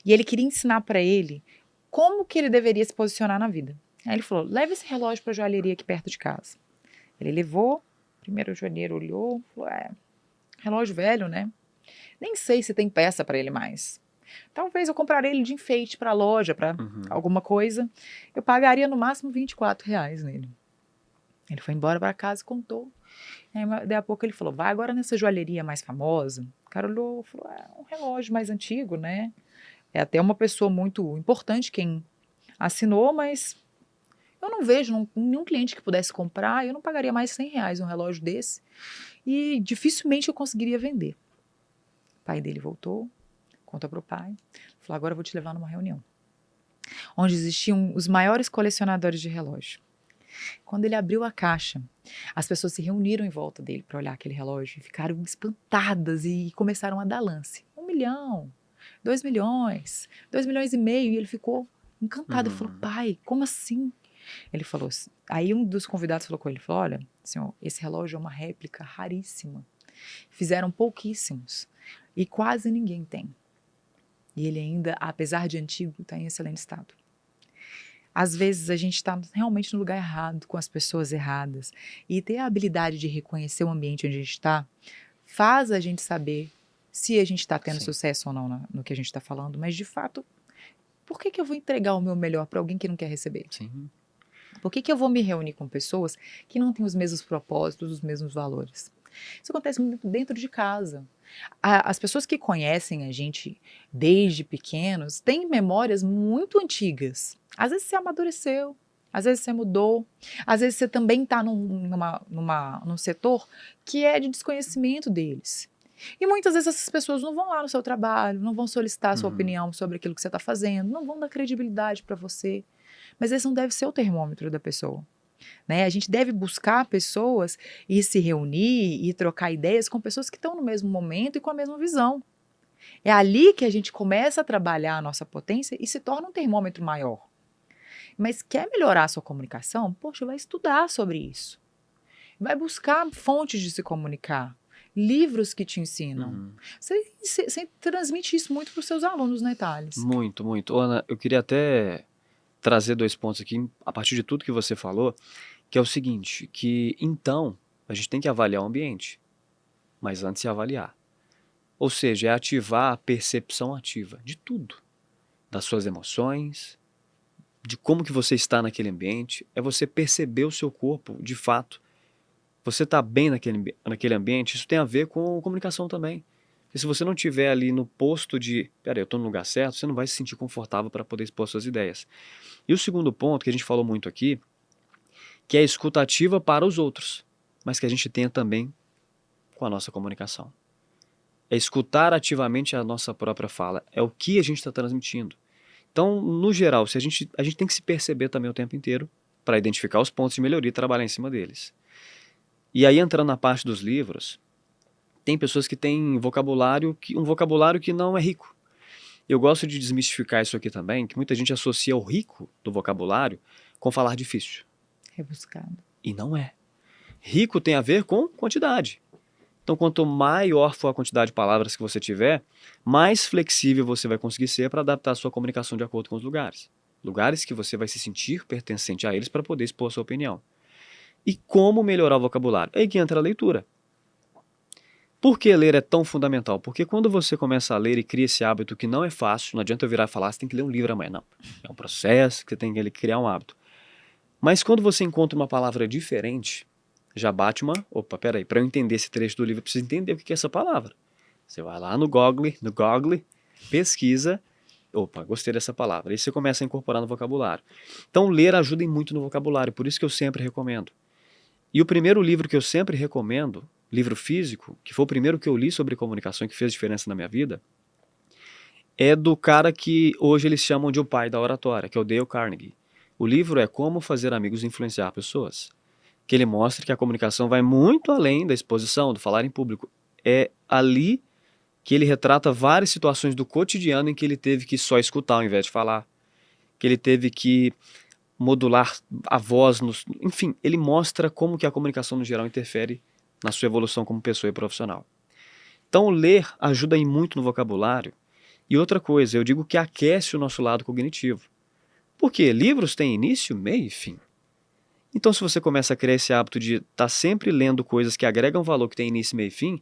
S1: e ele queria ensinar para ele como que ele deveria se posicionar na vida. Aí ele falou, leve esse relógio para a joalheria aqui perto de casa. Ele levou, primeiro o joalheiro olhou, falou, relógio velho, né? Nem sei se tem peça para ele mais. Talvez eu compraria ele de enfeite para a loja, para
S2: Uhum.
S1: alguma coisa. Eu pagaria no máximo R$ 24 nele. Ele foi embora para casa e contou. Aí, daí a pouco ele falou, vai agora nessa joalheria mais famosa. O cara olhou e falou, um relógio mais antigo, né? É até uma pessoa muito importante quem assinou, mas eu não vejo nenhum cliente que pudesse comprar. Eu não pagaria mais R$ 100 um relógio desse. E dificilmente eu conseguiria vender. O pai dele voltou, conta para o pai, falou, agora eu vou te levar numa reunião. Onde existiam os maiores colecionadores de relógio. Quando ele abriu a caixa, as pessoas se reuniram em volta dele para olhar aquele relógio e ficaram espantadas e começaram a dar lance. 1 milhão, 2 milhões, 2,5 milhões. E ele ficou encantado. Ele falou,
S2: Uhum.
S1: pai, como assim? Ele falou, aí um dos convidados falou com ele, falou, olha, senhor, esse relógio é uma réplica raríssima. Fizeram pouquíssimos e quase ninguém tem. E ele ainda, apesar de antigo, está em excelente estado. Às vezes a gente está realmente no lugar errado, com as pessoas erradas. E ter a habilidade de reconhecer o ambiente onde a gente está faz a gente saber se a gente está tendo
S2: Sim.
S1: sucesso ou não no que a gente está falando. Mas, de fato, por que eu vou entregar o meu melhor para alguém que não quer receber?
S2: Sim.
S1: Por que eu vou me reunir com pessoas que não têm os mesmos propósitos, os mesmos valores? Isso acontece muito dentro de casa. As pessoas que conhecem a gente desde pequenos têm memórias muito antigas. Às vezes você amadureceu, às vezes você mudou, às vezes você também está num setor que é de desconhecimento deles. E muitas vezes essas pessoas não vão lá no seu trabalho, não vão solicitar a sua opinião sobre aquilo que você está fazendo, não vão dar credibilidade para você. Mas esse não deve ser o termômetro da pessoa. Né? A gente deve buscar pessoas e se reunir e trocar ideias com pessoas que estão no mesmo momento e com a mesma visão. É ali que a gente começa a trabalhar a nossa potência e se torna um termômetro maior. Mas quer melhorar a sua comunicação? Poxa, vai estudar sobre isso. Vai buscar fontes de se comunicar. Livros que te ensinam. Você transmite isso muito para os seus alunos, né, Thales?
S2: Muito, muito. Ana, eu queria até trazer 2 pontos aqui, a partir de tudo que você falou, que é o seguinte, que então a gente tem que avaliar o ambiente, mas antes de avaliar. Ou seja, é ativar a percepção ativa de tudo, das suas emoções, de como que você está naquele ambiente, é você perceber o seu corpo de fato. Você está bem naquele ambiente, isso tem a ver com comunicação também. Porque se você não estiver ali no posto de, peraí, eu estou no lugar certo, você não vai se sentir confortável para poder expor suas ideias. E o segundo ponto, que a gente falou muito aqui, que é a escuta ativa para os outros, mas que a gente tenha também com a nossa comunicação. É escutar ativamente a nossa própria fala, é o que a gente está transmitindo. Então, no geral, se a gente tem que se perceber também o tempo inteiro para identificar os pontos de melhoria e trabalhar em cima deles. E aí, entrando na parte dos livros, tem pessoas que têm um vocabulário que não é rico. Eu gosto de desmistificar isso aqui também, que muita gente associa o rico do vocabulário com falar difícil.
S1: Rebuscado.
S2: E não é. Rico tem a ver com quantidade. Então, quanto maior for a quantidade de palavras que você tiver, mais flexível você vai conseguir ser para adaptar a sua comunicação de acordo com os lugares. Lugares que você vai se sentir pertencente a eles para poder expor a sua opinião. E como melhorar o vocabulário? É aí que entra a leitura. Por que ler é tão fundamental? Porque quando você começa a ler e cria esse hábito que não é fácil, não adianta eu virar e falar, você tem que ler um livro amanhã. Não. É um processo que você tem que criar um hábito. Mas quando você encontra uma palavra diferente, já bate opa, peraí, para eu entender esse trecho do livro, eu preciso entender o que é essa palavra. Você vai lá no Google, pesquisa, opa, gostei dessa palavra. Aí você começa a incorporar no vocabulário. Então, ler ajuda muito no vocabulário, por isso que eu sempre recomendo. E o primeiro livro que eu sempre recomendo, livro físico, que foi o primeiro que eu li sobre comunicação e que fez diferença na minha vida, é do cara que hoje eles chamam de o pai da oratória, que é o Dale Carnegie. O livro é Como Fazer Amigos e Influenciar Pessoas, que ele mostra que a comunicação vai muito além da exposição, do falar em público. É ali que ele retrata várias situações do cotidiano em que ele teve que só escutar ao invés de falar, que ele teve que modular a voz, enfim, ele mostra como que a comunicação no geral interfere na sua evolução como pessoa e profissional. Então, ler ajuda aí muito no vocabulário. E outra coisa, eu digo que aquece o nosso lado cognitivo. Porque livros têm início, meio e fim. Então, se você começa a criar esse hábito de estar sempre lendo coisas que agregam valor, que tem início, meio e fim,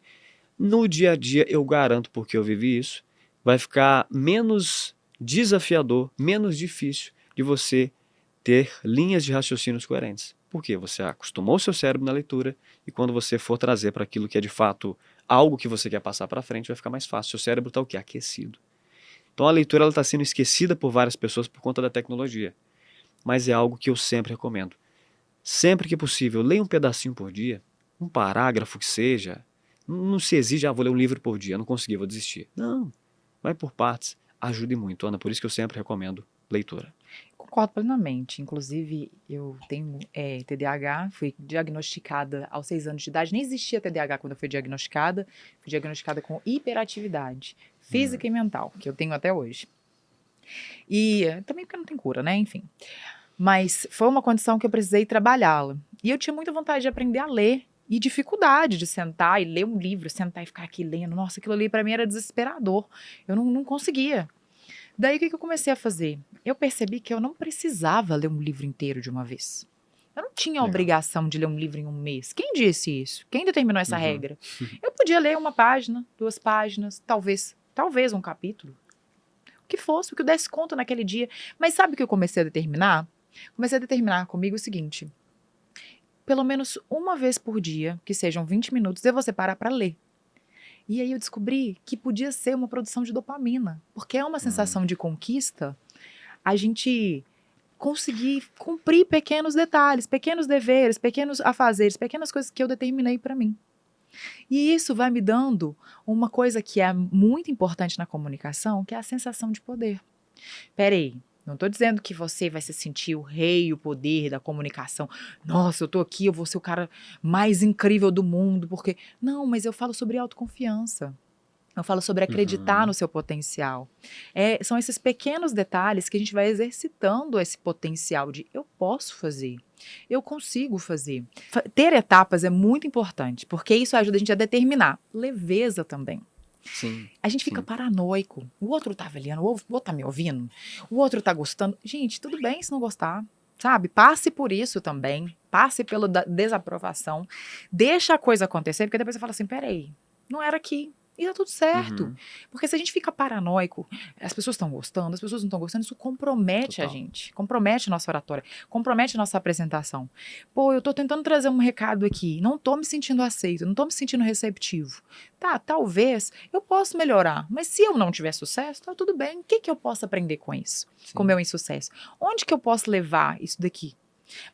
S2: no dia a dia, eu garanto, porque eu vivi isso, vai ficar menos desafiador, menos difícil de você ter linhas de raciocínios coerentes. Porque você acostumou o seu cérebro na leitura e quando você for trazer para aquilo que é de fato algo que você quer passar para frente, vai ficar mais fácil. Seu cérebro está o quê? Aquecido. Então a leitura está sendo esquecida por várias pessoas por conta da tecnologia. Mas é algo que eu sempre recomendo. Sempre que possível, leia um pedacinho por dia, um parágrafo que seja. Não se exige, vou ler um livro por dia, não consegui, vou desistir. Não, vai por partes. Ajude muito, Ana, por isso que eu sempre recomendo leitura.
S1: Concordo plenamente. Inclusive, eu tenho TDAH, fui diagnosticada aos 6 anos de idade. Nem existia TDAH quando eu fui diagnosticada. Fui diagnosticada com hiperatividade física e mental, que eu tenho até hoje. E também porque não tem cura, né? Enfim. Mas foi uma condição que eu precisei trabalhá-la. E eu tinha muita vontade de aprender a ler. E dificuldade de sentar e ler um livro, sentar e ficar aqui lendo. Nossa, aquilo ali para mim era desesperador. Eu não conseguia. Daí, o que eu comecei a fazer? Eu percebi que eu não precisava ler um livro inteiro de uma vez. Eu não tinha a
S2: Legal.
S1: obrigação de ler um livro em um mês. Quem disse isso? Quem determinou essa
S2: Uhum.
S1: regra? Eu podia ler uma página, 2 páginas, talvez um capítulo. O que fosse, o que eu desse conta naquele dia. Mas sabe o que eu comecei a determinar? Comecei a determinar comigo o seguinte: pelo menos uma vez por dia, que sejam 20 minutos, eu vou separar para ler. E aí eu descobri que podia ser uma produção de dopamina, porque é uma
S2: Hum.
S1: sensação de conquista a gente conseguir cumprir pequenos detalhes, pequenos deveres, pequenos afazeres, pequenas coisas que eu determinei para mim. E isso vai me dando uma coisa que é muito importante na comunicação, que é a sensação de poder. Peraí, não estou dizendo que você vai se sentir o rei, o poder da comunicação. Nossa, eu estou aqui, eu vou ser o cara mais incrível do mundo, porque... Não, mas eu falo sobre autoconfiança. Eu falo sobre acreditar no
S2: Uhum.
S1: seu potencial. São esses pequenos detalhes que a gente vai exercitando esse potencial de eu posso fazer, eu consigo fazer. Ter etapas é muito importante, porque isso ajuda a gente a determinar leveza também.
S2: Sim,
S1: A gente fica
S2: sim.
S1: paranoico. O outro tá avaliando, o outro tá me ouvindo, o outro tá gostando. Gente, tudo bem se não gostar, sabe? Passe por isso também. Passe pela desaprovação. Deixa a coisa acontecer, porque depois você fala assim, peraí, não era aqui. E tá tudo certo.
S2: Uhum.
S1: Porque se a gente fica paranoico, as pessoas estão gostando, as pessoas não estão gostando, isso compromete a
S2: Total.
S1: gente. Compromete a nossa oratória, compromete a nossa apresentação. Pô, eu tô tentando trazer um recado aqui, não tô me sentindo aceito, não tô me sentindo receptivo. Tá, talvez eu possa melhorar, mas se eu não tiver sucesso, tá tudo bem. O que eu posso aprender com isso? Com o
S2: Sim.
S1: meu insucesso? Onde que eu posso levar isso daqui?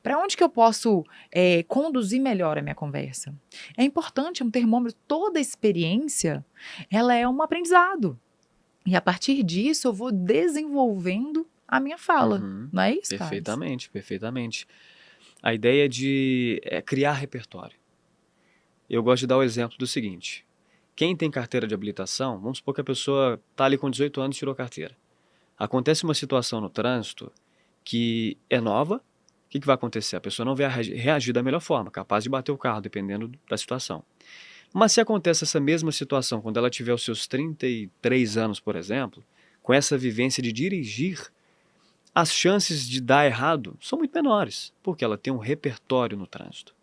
S1: Para onde que eu posso conduzir melhor a minha conversa? É importante, é um termômetro. Toda experiência, ela é um aprendizado. E a partir disso, eu vou desenvolvendo a minha fala.
S2: Uhum.
S1: Não é isso, Thales?
S2: Perfeitamente, perfeitamente. A ideia de criar repertório. Eu gosto de dar o exemplo do seguinte: quem tem carteira de habilitação, vamos supor que a pessoa está ali com 18 anos e tirou carteira. Acontece uma situação no trânsito que é nova, o que vai acontecer? A pessoa não vai reagir da melhor forma, capaz de bater o carro, dependendo da situação. Mas se acontece essa mesma situação quando ela tiver os seus 33 anos, por exemplo, com essa vivência de dirigir, as chances de dar errado são muito menores, porque ela tem um repertório no trânsito.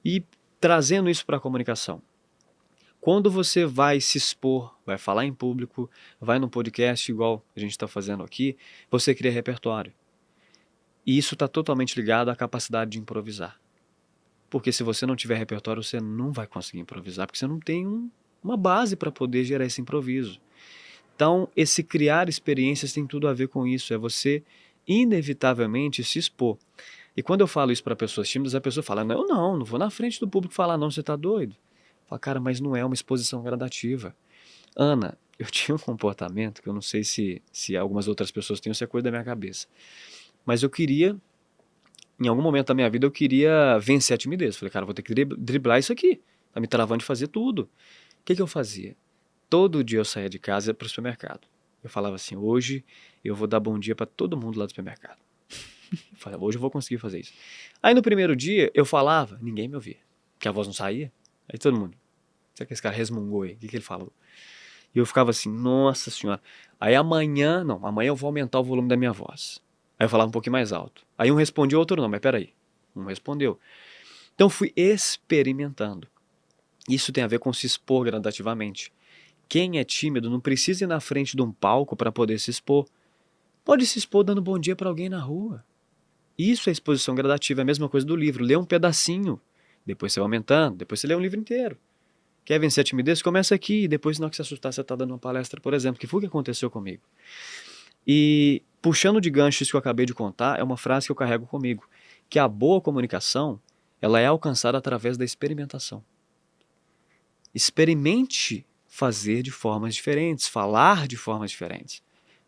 S2: E trazendo isso para a comunicação, quando você vai se expor, vai falar em público, vai num podcast igual a gente está fazendo aqui, você cria repertório. E isso está totalmente ligado à capacidade de improvisar. Porque se você não tiver repertório, você não vai conseguir improvisar, porque você não tem uma base para poder gerar esse improviso. Então, esse criar experiências tem tudo a ver com isso, é você inevitavelmente se expor. E quando eu falo isso para pessoas tímidas, a pessoa fala, não vou na frente do público falar, não, você está doido. Fala, cara, mas não é uma exposição gradativa. Ana, eu tinha um comportamento que eu não sei se algumas outras pessoas têm, ou se é coisa da minha cabeça. Mas eu queria, em algum momento da minha vida, eu queria vencer a timidez. Falei, cara, vou ter que driblar isso aqui. Tá me travando de fazer tudo. O que eu fazia? Todo dia eu saía de casa para o supermercado. Eu falava assim, hoje eu vou dar bom dia para todo mundo lá do supermercado. Eu falei, hoje eu vou conseguir fazer isso. Aí no primeiro dia eu falava, ninguém me ouvia, porque a voz não saía. Aí todo mundo, será que esse cara resmungou aí? O que ele falou? E eu ficava assim, nossa senhora. Aí amanhã eu vou aumentar o volume da minha voz. Aí eu falava um pouquinho mais alto. Aí um respondia, outro não, mas peraí. Um respondeu. Então fui experimentando. Isso tem a ver com se expor gradativamente. Quem é tímido não precisa ir na frente de um palco para poder se expor. Pode se expor dando bom dia para alguém na rua. Isso é exposição gradativa, é a mesma coisa do livro. Lê um pedacinho, depois você vai aumentando, depois você lê um livro inteiro. Quer vencer a timidez? Começa aqui, depois na hora que se assustar você está dando uma palestra, por exemplo, que foi o que aconteceu comigo. E puxando de gancho isso que eu acabei de contar, é uma frase que eu carrego comigo, que a boa comunicação, ela é alcançada através da experimentação. Experimente fazer de formas diferentes, falar de formas diferentes.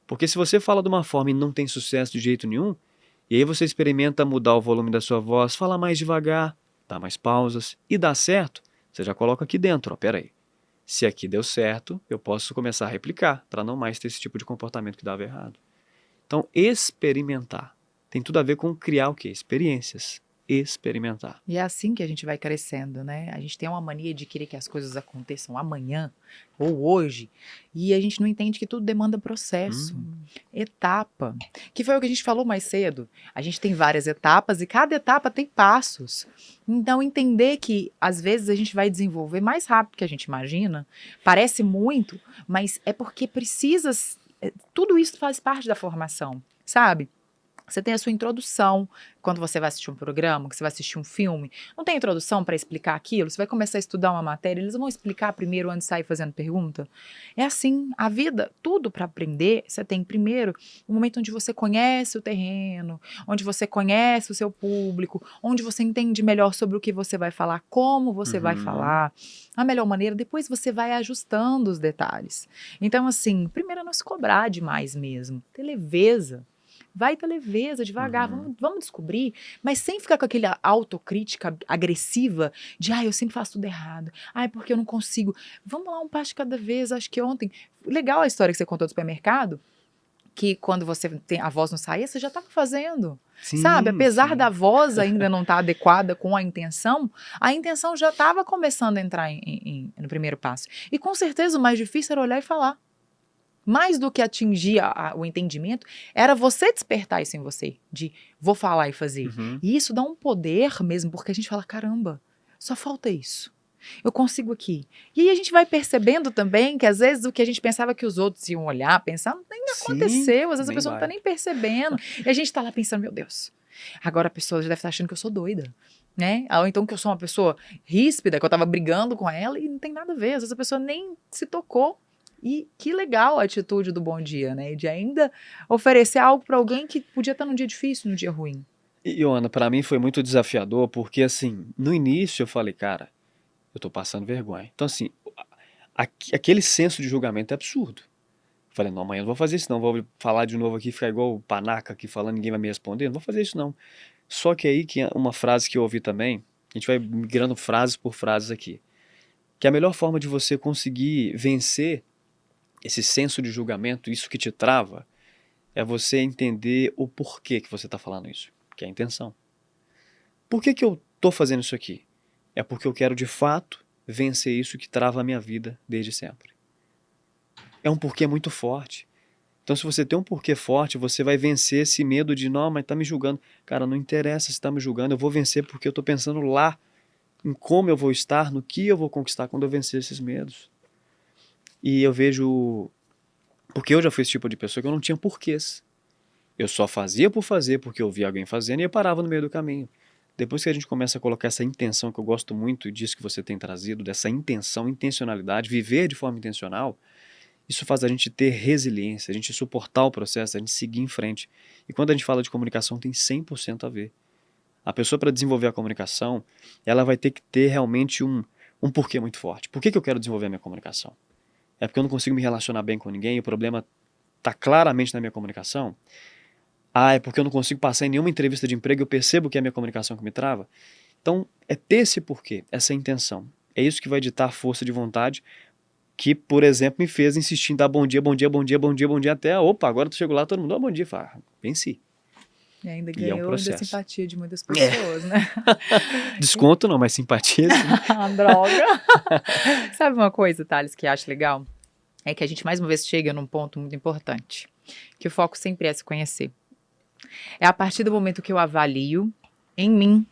S2: Porque se você fala de uma forma e não tem sucesso de jeito nenhum, e aí você experimenta mudar o volume da sua voz, falar mais devagar, dar mais pausas, e dá certo, você já coloca aqui dentro, ó, peraí. Se aqui deu certo, eu posso começar a replicar, para não mais ter esse tipo de comportamento que dava errado. Então, experimentar tem tudo a ver com criar o quê? Experiências. experimentar.
S1: E é assim que a gente vai crescendo, né? A gente tem uma mania de querer que as coisas aconteçam amanhã ou hoje, e a gente não entende que tudo demanda processo, etapa, que foi o que a gente falou mais cedo. A gente tem várias etapas e cada etapa tem passos. Então, entender que às vezes a gente vai desenvolver mais rápido do que a gente imagina, parece muito, mas é porque precisa. Tudo isso faz parte da formação, sabe? Você tem a sua introdução, quando você vai assistir um programa, que você vai assistir um filme. Não tem introdução para explicar aquilo? Você vai começar a estudar uma matéria, eles vão explicar primeiro antes de sair fazendo pergunta? É assim, a vida, tudo para aprender, você tem primeiro um momento onde você conhece o terreno, onde você conhece o seu público, onde você entende melhor sobre o que você vai falar, como você vai falar, a melhor maneira, depois você vai ajustando os detalhes. Então, assim, primeiro é não se cobrar demais mesmo, ter leveza. Vai ter leveza, devagar, vamos descobrir, mas sem ficar com aquela autocrítica agressiva de, eu sempre faço tudo errado, porque eu não consigo. Vamos lá, um passo de cada vez. Acho que ontem, legal a história que você contou do supermercado, que quando você tem a voz não saía, você já estava fazendo, sabe? Apesar da voz ainda não estar adequada com a intenção já estava começando a entrar no primeiro passo. E com certeza o mais difícil era olhar e falar. Mais do que atingir o entendimento, era você despertar isso em você, de vou falar e fazer. E isso dá um poder mesmo, porque a gente fala, caramba, só falta isso. Eu consigo aqui. E aí a gente vai percebendo também que às vezes o que a gente pensava que os outros iam olhar, pensar, nem aconteceu. Às vezes a pessoa não está nem percebendo. E a gente está lá pensando, meu Deus, agora a pessoa já deve estar achando que eu sou doida. Né? Ou então que eu sou uma pessoa ríspida, que eu estava brigando com ela e não tem nada a ver. Às vezes a pessoa nem se tocou. E que legal a atitude do Bom Dia, né? De ainda oferecer algo para alguém que podia estar num dia difícil, num dia ruim.
S2: E, Ana, para mim foi muito desafiador, porque assim, no início eu falei, cara, eu tô passando vergonha. Então assim, aquele senso de julgamento é absurdo. Eu falei, não, amanhã eu não vou fazer isso não, vou falar de novo aqui, ficar igual o panaca aqui falando, ninguém vai me responder, não vou fazer isso não. Só que aí, que uma frase que eu ouvi também, a gente vai migrando frases por frases aqui, que a melhor forma de você conseguir vencer esse senso de julgamento, isso que te trava, é você entender o porquê que você está falando isso, que é a intenção. Por que eu estou fazendo isso aqui? É porque eu quero de fato vencer isso que trava a minha vida desde sempre. É um porquê muito forte. Então, se você tem um porquê forte, você vai vencer esse medo de, não, mas tá me julgando. Cara, não interessa se tá me julgando, eu vou vencer porque eu tô pensando lá em como eu vou estar, no que eu vou conquistar quando eu vencer esses medos. E eu vejo, porque eu já fui esse tipo de pessoa que eu não tinha porquês. Eu só fazia por fazer, porque eu via alguém fazendo e eu parava no meio do caminho. Depois que a gente começa a colocar essa intenção, que eu gosto muito disso que você tem trazido, dessa intenção, intencionalidade, viver de forma intencional, isso faz a gente ter resiliência, a gente suportar o processo, a gente seguir em frente. E quando a gente fala de comunicação, tem 100% a ver. A pessoa, para desenvolver a comunicação, ela vai ter que ter realmente um porquê muito forte. Por que eu quero desenvolver a minha comunicação? É porque eu não consigo me relacionar bem com ninguém e o problema está claramente na minha comunicação? É porque eu não consigo passar em nenhuma entrevista de emprego e eu percebo que é a minha comunicação que me trava? Então, é ter esse porquê, essa intenção. É isso que vai ditar a força de vontade que, por exemplo, me fez insistir em dar bom dia, bom dia, bom dia, bom dia, bom dia, até, agora tu chego lá, todo mundo dá bom dia. Fala, venci.
S1: E ainda
S2: E é um
S1: ganhou da
S2: processo.
S1: simpatia de muitas pessoas, né?
S2: Desconto não, mas simpatia sim.
S1: Droga! Sabe uma coisa, Thales, que eu acho legal? É que a gente mais uma vez chega num ponto muito importante, que o foco sempre é se conhecer. É a partir do momento que eu avalio em mim,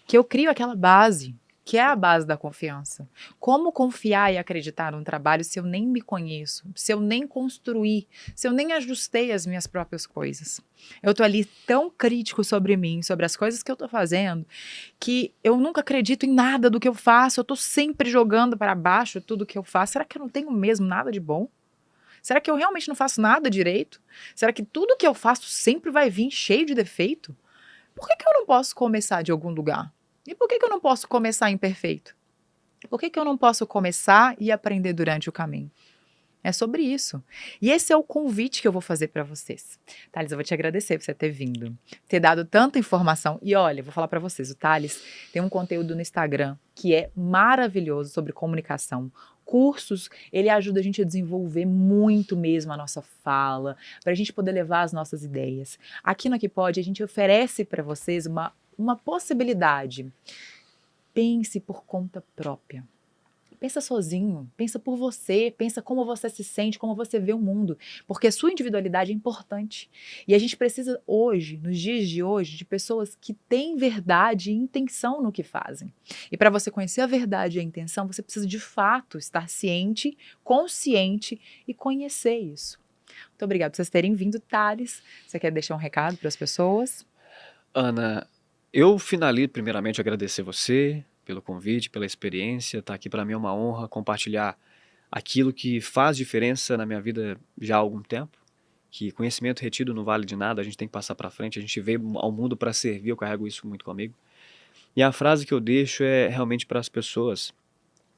S1: que eu crio aquela base, que é a base da confiança. Como confiar e acreditar num trabalho se eu nem me conheço, se eu nem construí, se eu nem ajustei as minhas próprias coisas? Eu tô ali tão crítico sobre mim, sobre as coisas que eu tô fazendo, que eu nunca acredito em nada do que eu faço, eu tô sempre jogando para baixo tudo que eu faço. Será que eu não tenho mesmo nada de bom? Será que eu realmente não faço nada direito? Será que tudo que eu faço sempre vai vir cheio de defeito? Por que eu não posso começar de algum lugar? E por que eu não posso começar imperfeito? Por que eu não posso começar e aprender durante o caminho? É sobre isso. E esse é o convite que eu vou fazer para vocês. Thales, eu vou te agradecer por você ter vindo, ter dado tanta informação. E olha, vou falar para vocês, o Thales tem um conteúdo no Instagram que é maravilhoso sobre comunicação. Cursos, ele ajuda a gente a desenvolver muito mesmo a nossa fala, para a gente poder levar as nossas ideias. Aqui no Aqui Pode, a gente oferece para vocês uma possibilidade. Pense por conta própria. Pensa sozinho, pensa por você, pensa como você se sente, como você vê o mundo, porque a sua individualidade é importante. E a gente precisa hoje, nos dias de hoje, de pessoas que têm verdade e intenção no que fazem. E para você conhecer a verdade e a intenção, você precisa de fato estar ciente, consciente e conhecer isso. Muito obrigada por vocês terem vindo, Thales. Você quer deixar um recado para as pessoas?
S2: Ana, eu finalizo primeiramente agradecer você pelo convite, pela experiência. Tá aqui para mim é uma honra compartilhar aquilo que faz diferença na minha vida já há algum tempo. Que conhecimento retido não vale de nada, a gente tem que passar para frente, a gente veio ao mundo para servir, eu carrego isso muito comigo. E a frase que eu deixo é realmente para as pessoas,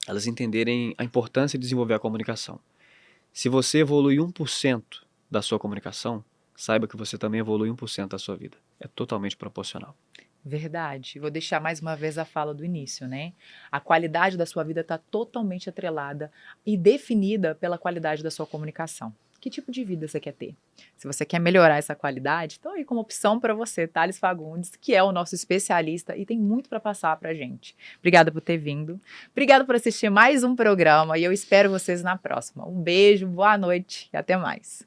S2: elas entenderem a importância de desenvolver a comunicação. Se você evolui 1% da sua comunicação, saiba que você também evolui 1% da sua vida. É totalmente proporcional.
S1: Verdade. Vou deixar mais uma vez a fala do início, né? A qualidade da sua vida está totalmente atrelada e definida pela qualidade da sua comunicação. Que tipo de vida você quer ter? Se você quer melhorar essa qualidade, então aí como opção para você, Thales Fagundes, que é o nosso especialista e tem muito para passar para a gente. Obrigada por ter vindo. Obrigada por assistir mais um programa e eu espero vocês na próxima. Um beijo, boa noite e até mais.